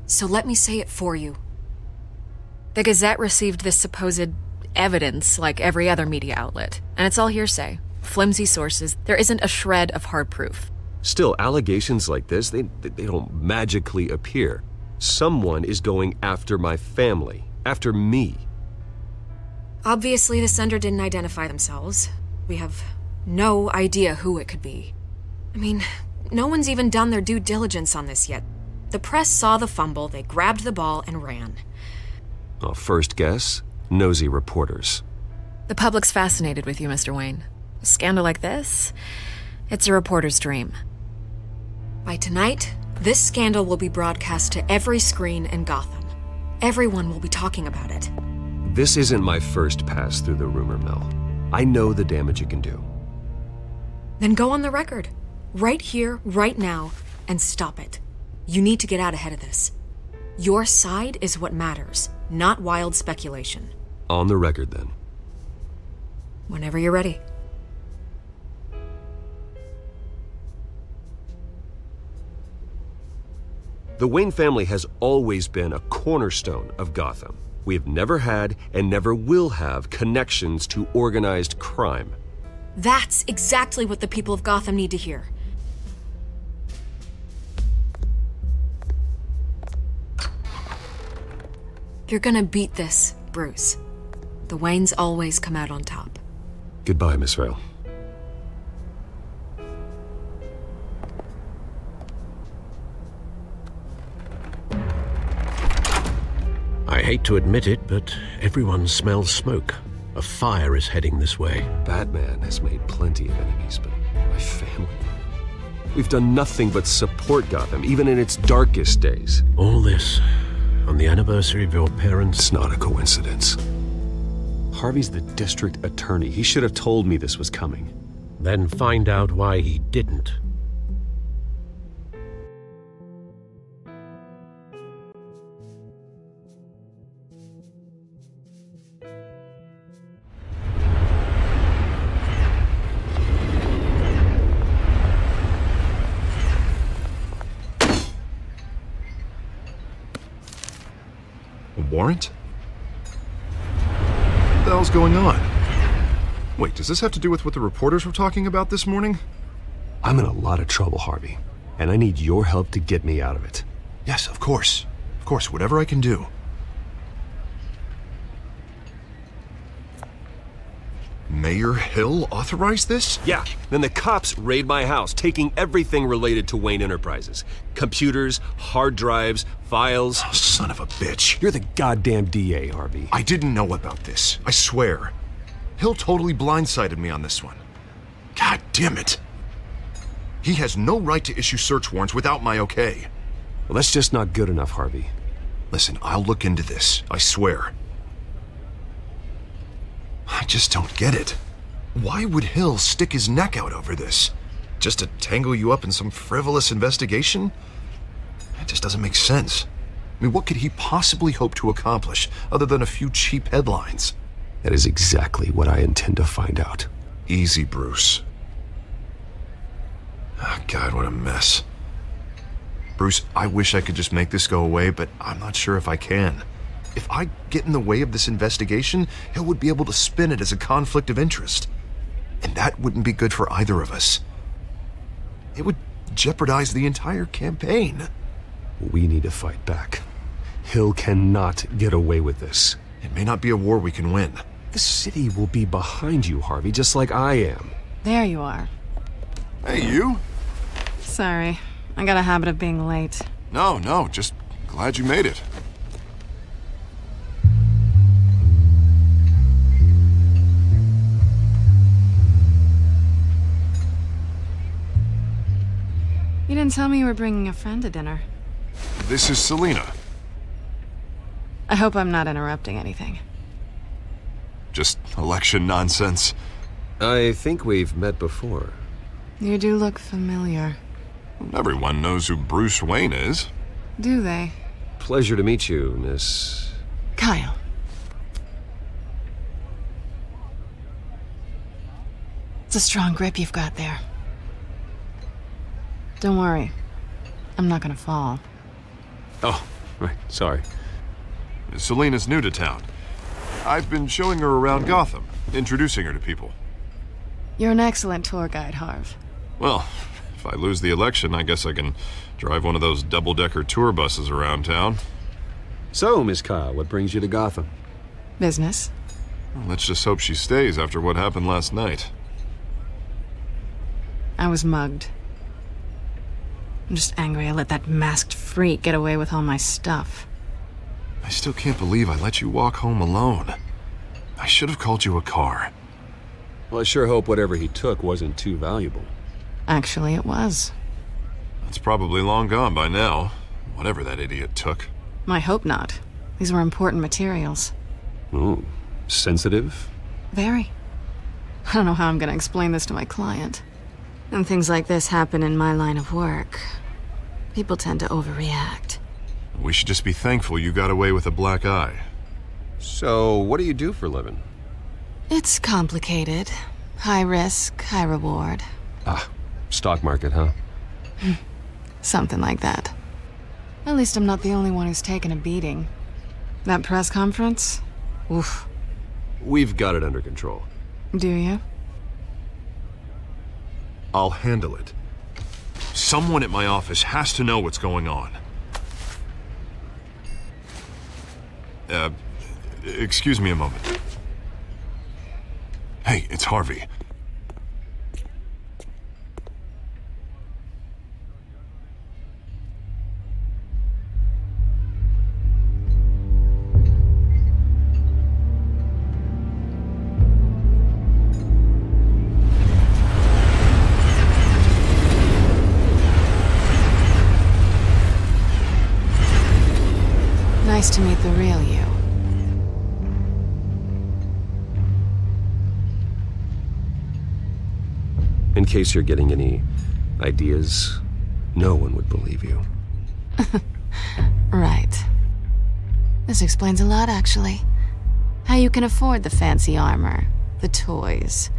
So let me say it for you. The Gazette received this supposed evidence like every other media outlet, and it's all hearsay. Flimsy sources. There isn't a shred of hard proof. Still, allegations like this, they don't magically appear. Someone is going after my family, after me. Obviously, the sender didn't identify themselves. We have no idea who it could be. I mean, no one's even done their due diligence on this yet. The press saw the fumble, they grabbed the ball and ran. Well, first guess, nosy reporters. The public's fascinated with you, Mr. Wayne. A scandal like this, it's a reporter's dream. By tonight, this scandal will be broadcast to every screen in Gotham. Everyone will be talking about it. This isn't my first pass through the rumor mill. I know the damage it can do. Then go on the record. Right here, right now, and stop it. You need to get out ahead of this. Your side is what matters, not wild speculation. On the record, then. Whenever you're ready. The Wayne family has always been a cornerstone of Gotham. We have never had and never will have connections to organized crime. That's exactly what the people of Gotham need to hear. You're gonna beat this, Bruce. The Waynes always come out on top. Goodbye, Miss Vale. I hate to admit it, but everyone smells smoke. A fire is heading this way. Batman has made plenty of enemies, but my family? We've done nothing but support Gotham, even in its darkest days. All this on the anniversary of your parents'... It's not a coincidence. Harvey's the district attorney. He should have told me this was coming. Then find out why he didn't. Warrant? What the hell's going on? Wait, does this have to do with what the reporters were talking about this morning? I'm in a lot of trouble, Harvey, and I need your help to get me out of it. Yes, of course. Of course, whatever I can do. Mayor Hill authorized this? Yeah, then the cops raid my house, taking everything related to Wayne Enterprises. Computers, hard drives, files. Oh, son of a bitch. You're the goddamn DA, Harvey. I didn't know about this, I swear. Hill totally blindsided me on this one. God damn it. He has no right to issue search warrants without my okay. Well, that's just not good enough, Harvey. Listen, I'll look into this, I swear. I just don't get it. Why would Hill stick his neck out over this? Just to tangle you up in some frivolous investigation? It just doesn't make sense. I mean, what could he possibly hope to accomplish other than a few cheap headlines? That is exactly what I intend to find out. Easy, Bruce. Oh, God, what a mess. Bruce, I wish I could just make this go away, but I'm not sure if I can. If I get in the way of this investigation, Hill would be able to spin it as a conflict of interest. And that wouldn't be good for either of us. It would jeopardize the entire campaign. We need to fight back. Hill cannot get away with this. It may not be a war we can win. The city will be behind you, Harvey, just like I am. There you are. Hey, you. Sorry. I got a habit of being late. No, just glad you made it. You didn't tell me you were bringing a friend to dinner. this is Selina. I hope I'm not interrupting anything. Just election nonsense. I think we've met before. You do look familiar. Everyone knows who Bruce Wayne is. Do they? Pleasure to meet you, Miss... Kyle. It's a strong grip you've got there. Don't worry. I'm not gonna fall. Oh, right. Sorry. Selina's new to town. I've been showing her around Gotham, introducing her to people. You're an excellent tour guide, Harv. Well, if I lose the election, I guess I can drive one of those double-decker tour buses around town. So, Miss Kyle, what brings you to Gotham? Business. Well, let's just hope she stays after what happened last night. I was mugged. I'm just angry I let that masked freak get away with all my stuff. I still can't believe I let you walk home alone. I should have called you a car. Well, I sure hope whatever he took wasn't too valuable. Actually, it was. It's probably long gone by now, whatever that idiot took. I hope not. These were important materials. Ooh, sensitive? Very. I don't know how I'm gonna explain this to my client. And things like this happen in my line of work. People tend to overreact. We should just be thankful you got away with a black eye. So, what do you do for a living? It's complicated. High risk, high reward. Ah, stock market, huh? Something like that. At least I'm not the only one who's taken a beating. That press conference? Oof. We've got it under control. Do you? I'll handle it. Someone at my office has to know what's going on. Excuse me a moment. Hey, it's Harvey. Nice to meet the real you. In case you're getting any ideas, no one would believe you. Right. This explains a lot, actually. How you can afford the fancy armor, the toys.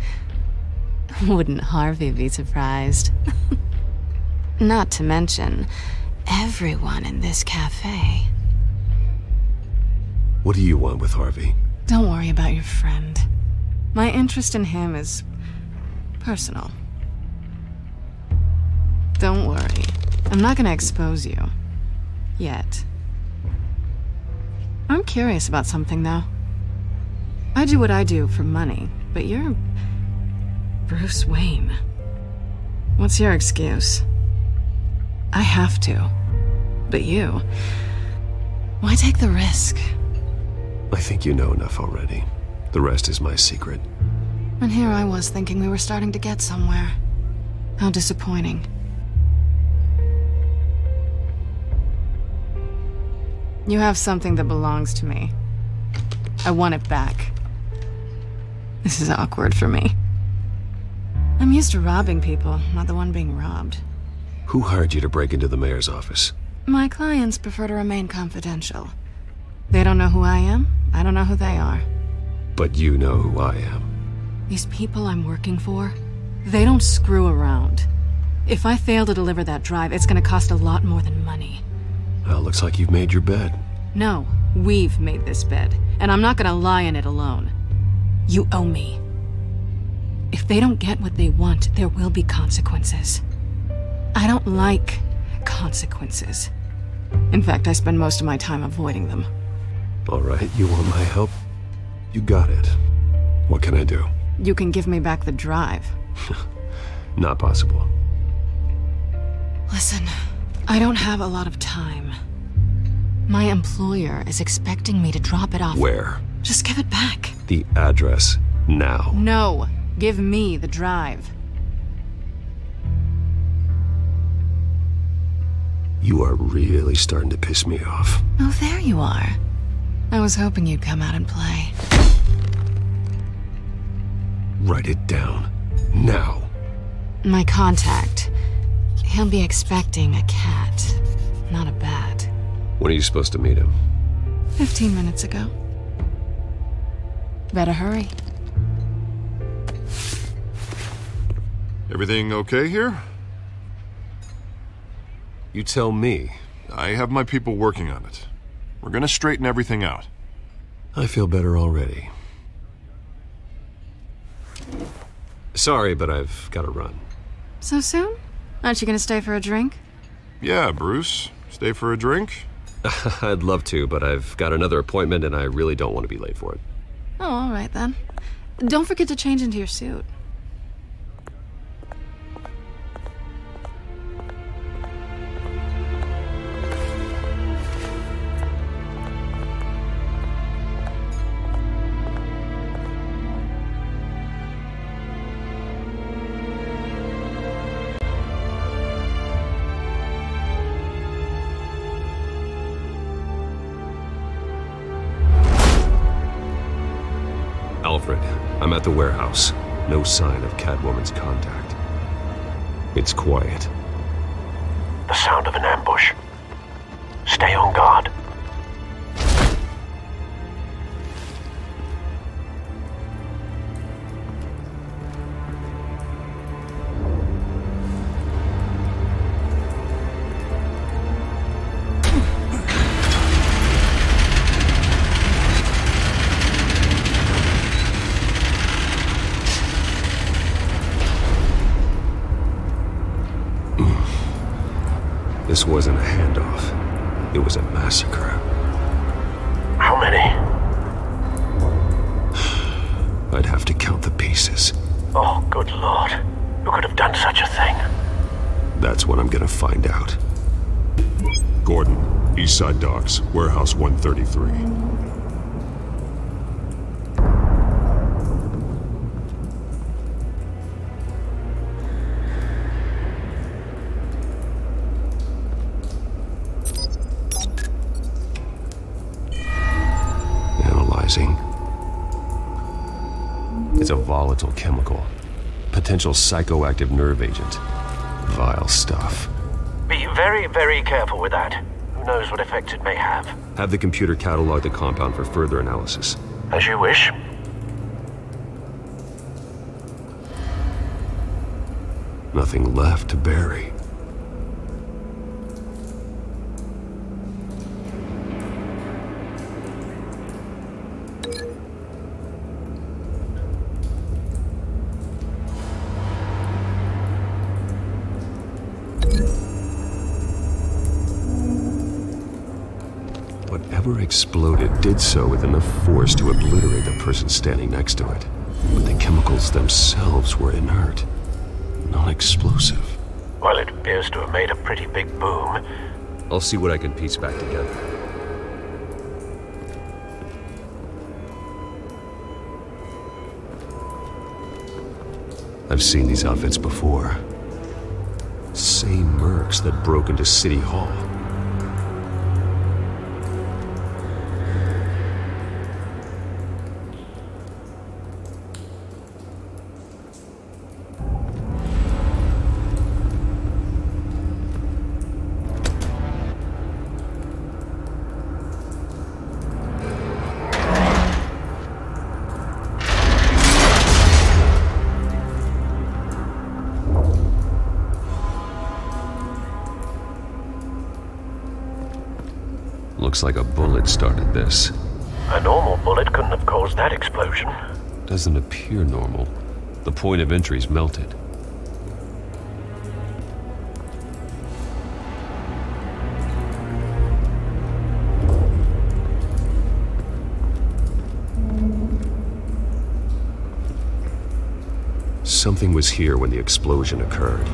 Wouldn't Harvey be surprised? Not to mention, everyone in this cafe. What do you want with Harvey? Don't worry about your friend. My interest in him is personal. Don't worry. I'm not gonna expose you. Yet. I'm curious about something, though. I do what I do for money, but you're... Bruce Wayne. What's your excuse? I have to. But you... Why take the risk? I think you know enough already. The rest is my secret. And here I was thinking we were starting to get somewhere. How disappointing. You have something that belongs to me. I want it back. This is awkward for me. I'm used to robbing people, not the one being robbed. Who hired you to break into the mayor's office? My clients prefer to remain confidential. They don't know who I am, I don't know who they are. But you know who I am. These people I'm working for, they don't screw around. If I fail to deliver that drive, it's gonna cost a lot more than money. Well, looks like you've made your bed. No, we've made this bed, and I'm not gonna lie in it alone. You owe me. If they don't get what they want, there will be consequences. I don't like consequences. In fact, I spend most of my time avoiding them. All right, you want my help? You got it. What can I do? You can give me back the drive. Not possible. Listen, I don't have a lot of time. My employer is expecting me to drop it off. Where? Just give it back. The address, now. No, give me the drive. You are really starting to piss me off. Oh, there you are. I was hoping you'd come out and play. Write it down. Now. My contact. He'll be expecting a cat, not a bat. When are you supposed to meet him? 15 minutes ago. Better hurry. Everything okay here? You tell me. I have my people working on it. We're gonna straighten everything out. I feel better already. Sorry, but I've got to run. So soon? Aren't you gonna stay for a drink? Yeah, Bruce. Stay for a drink? I'd love to, but I've got another appointment and I really don't want to be late for it. Oh, all right then. Don't forget to change into your suit. Alfred, I'm at the warehouse. No sign of Catwoman's contact. It's quiet. The sound of an ambush. Stay on guard. This wasn't a handoff. It was a massacre. How many? I'd have to count the pieces. Oh, good Lord. Who could have done such a thing? That's what I'm gonna find out. Gordon, Eastside Docks, Warehouse 133. It's a volatile chemical. Potential psychoactive nerve agent. Vile stuff. Be very, very careful with that. Who knows what effects it may have. Have the computer catalog the compound for further analysis. As you wish. Nothing left to bury. Whatever exploded did so with enough force to obliterate the person standing next to it. But the chemicals themselves were inert, not explosive. Well, it appears to have made a pretty big boom. I'll see what I can piece back together. I've seen these outfits before. Same mercs that broke into City Hall. Looks like a bullet started this. A normal bullet couldn't have caused that explosion. Doesn't appear normal. The point of entry's melted. Something was here when the explosion occurred.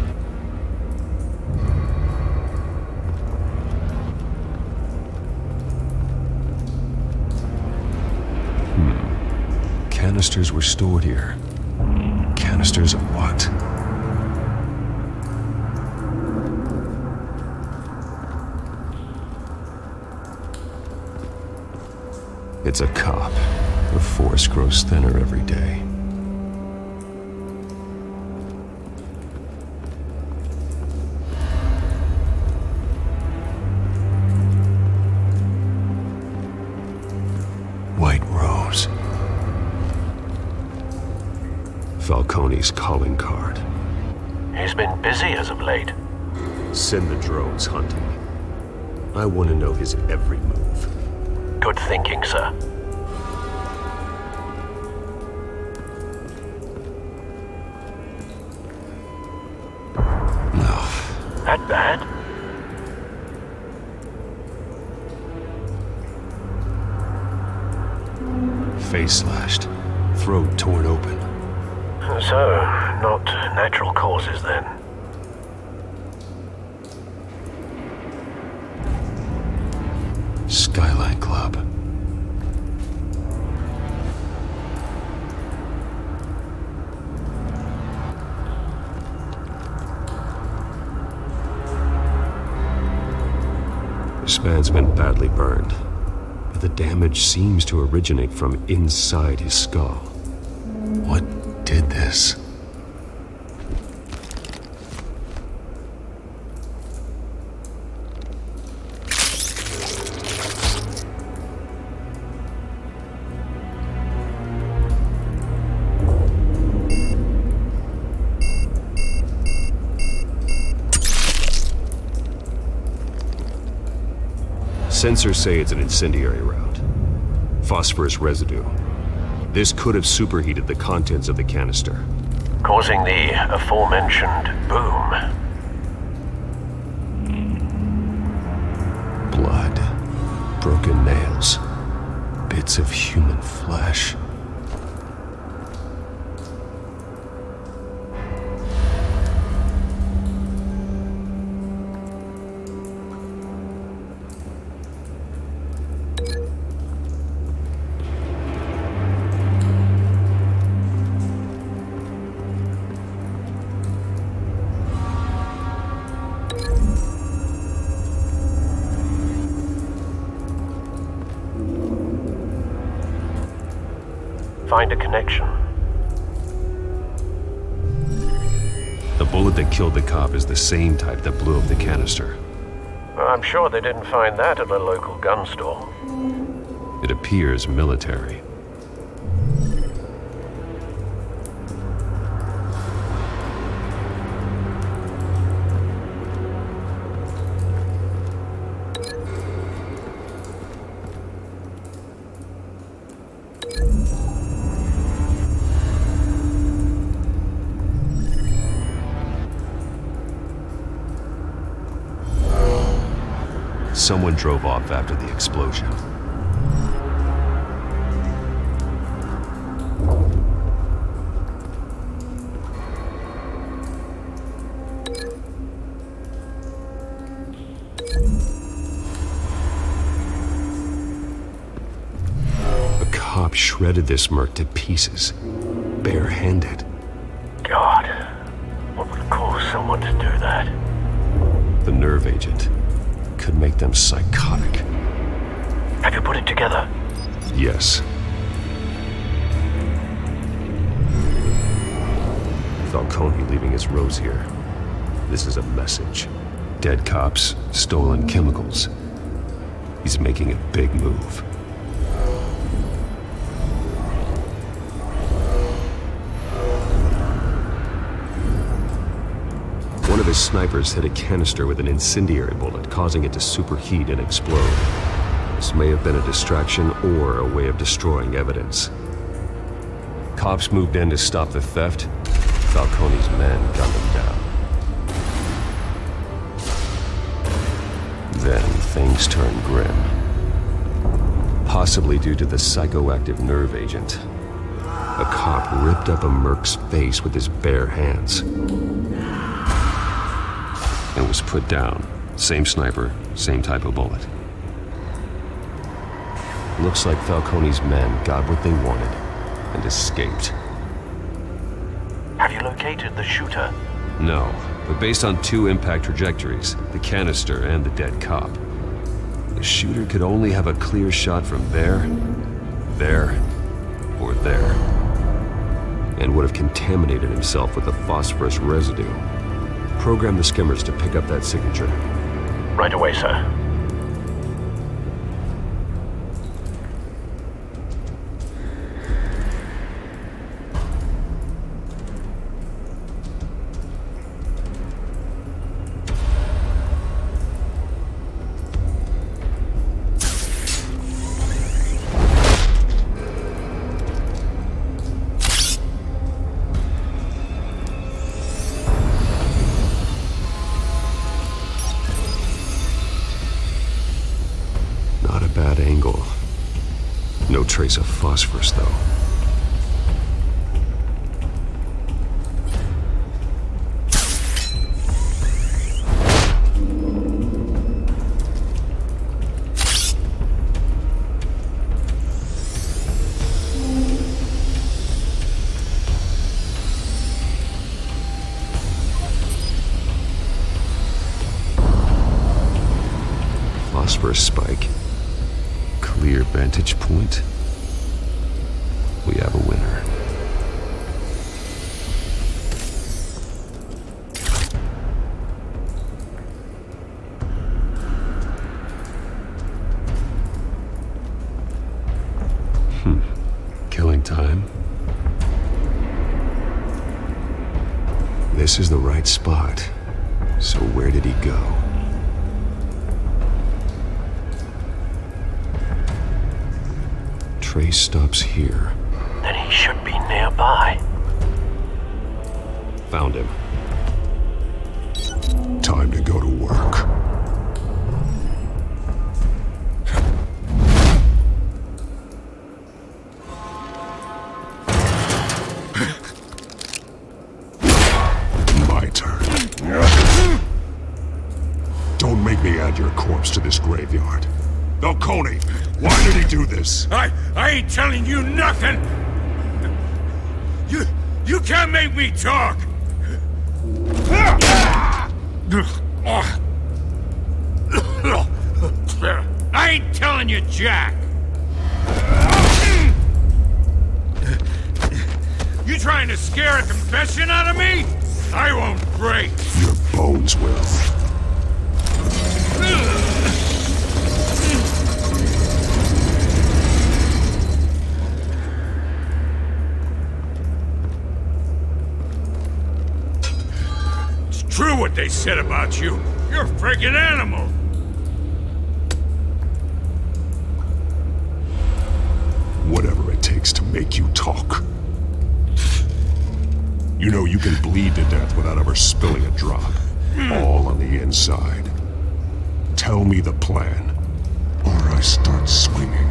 Canisters were stored here. Canisters of what? It's a cop. The force grows thinner every day. White Rose. Falcone's calling card. He's been busy as of late. Send the drones hunting. I want to know his every move. Good thinking, sir. No. That bad? Face slashed. Throat torn open. So, not natural causes then. Skyline Club. This man's been badly burned, but the damage seems to originate from inside his skull. What did this? Sensors say it's an incendiary round. Phosphorus residue. This could have superheated the contents of the canister, causing the aforementioned boom. Blood. Broken nails. Bits of human flesh. Find a connection. The bullet that killed the cop is the same type that blew up the canister. I'm sure they didn't find that at a local gun store. It appears military. Someone drove off after the explosion. A cop shredded this merc to pieces, barehanded. God, what would cause someone to do that? The nerve agent could make them psychotic. Have you put it together? Yes. Falcone leaving his rose here. This is a message. Dead cops, stolen chemicals. He's making a big move. One of his snipers hit a canister with an incendiary bullet, causing it to superheat and explode. This may have been a distraction or a way of destroying evidence. Cops moved in to stop the theft. Falcone's men gunned them down. Then things turned grim. Possibly due to the psychoactive nerve agent. A cop ripped up a merc's face with his bare hands. And was put down. Same sniper, same type of bullet. Looks like Falcone's men got what they wanted and escaped. Have you located the shooter? No, but based on two impact trajectories, the canister and the dead cop, the shooter could only have a clear shot from there there or there, and would have contaminated himself with the phosphorus residue. Program the skimmers to pick up that signature. Right away, sir. Bad angle. No trace of phosphorus, though. Phosphorus spike. Clear vantage point. We have a winner. Killing time. This is the right spot. So where did he go? Trace stops here. Then he should be nearby. Found him. Time to go to work. My turn. Don't make me add your corpse to this graveyard. Falcone, why did he do this? I ain't telling you nothing! You can't make me talk! I ain't telling you jack! You trying to scare a confession out of me? I won't break! Your bones will. True what they said about you. You're a freaking animal. Whatever it takes to make you talk. You know you can bleed to death without ever spilling a drop. All on the inside. Tell me the plan, or I start swinging.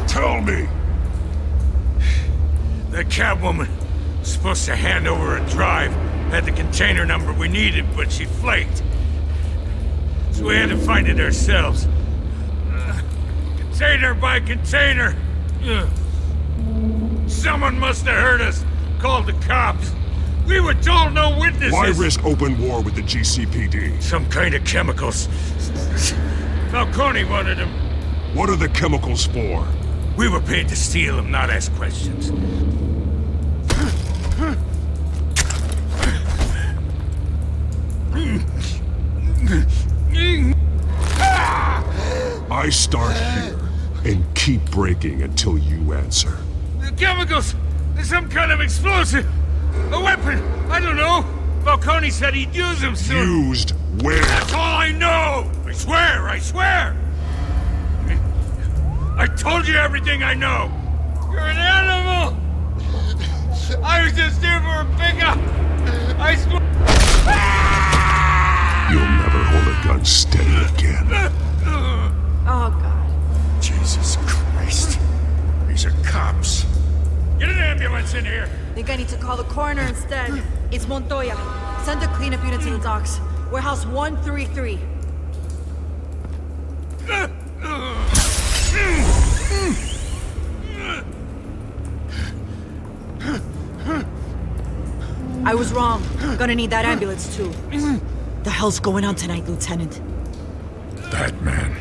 Tell me! That Catwoman was supposed to hand over a drive, had the container number we needed, but she flaked. So we had to find it ourselves. Container by container. Someone must have heard us, called the cops. We were told no witnesses. Why risk open war with the GCPD? Some kind of chemicals. Falcone wanted them. What are the chemicals for? We were paid to steal them, not ask questions. I start here and keep breaking until you answer. The chemicals! There's some kind of explosive! A weapon! I don't know! Falcone said he'd use them soon! Used where? That's all I know! I swear! I swear! I told you everything I know! You're an animal! I was just here for a pickup! I swear... You'll never hold a gun steady again. Oh, God. Jesus Christ. These are cops. Get an ambulance in here! Think I need to call the coroner instead. It's Montoya. Send the cleanup unit to the docks. Warehouse 133. I was wrong. I'm gonna need that ambulance too. The hell's going on tonight, Lieutenant? That man.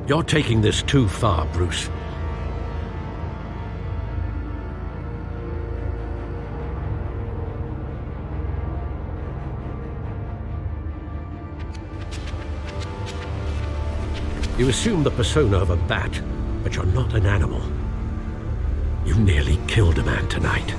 You're taking this too far, Bruce. You assume the persona of a bat, but you're not an animal. You nearly killed a man tonight.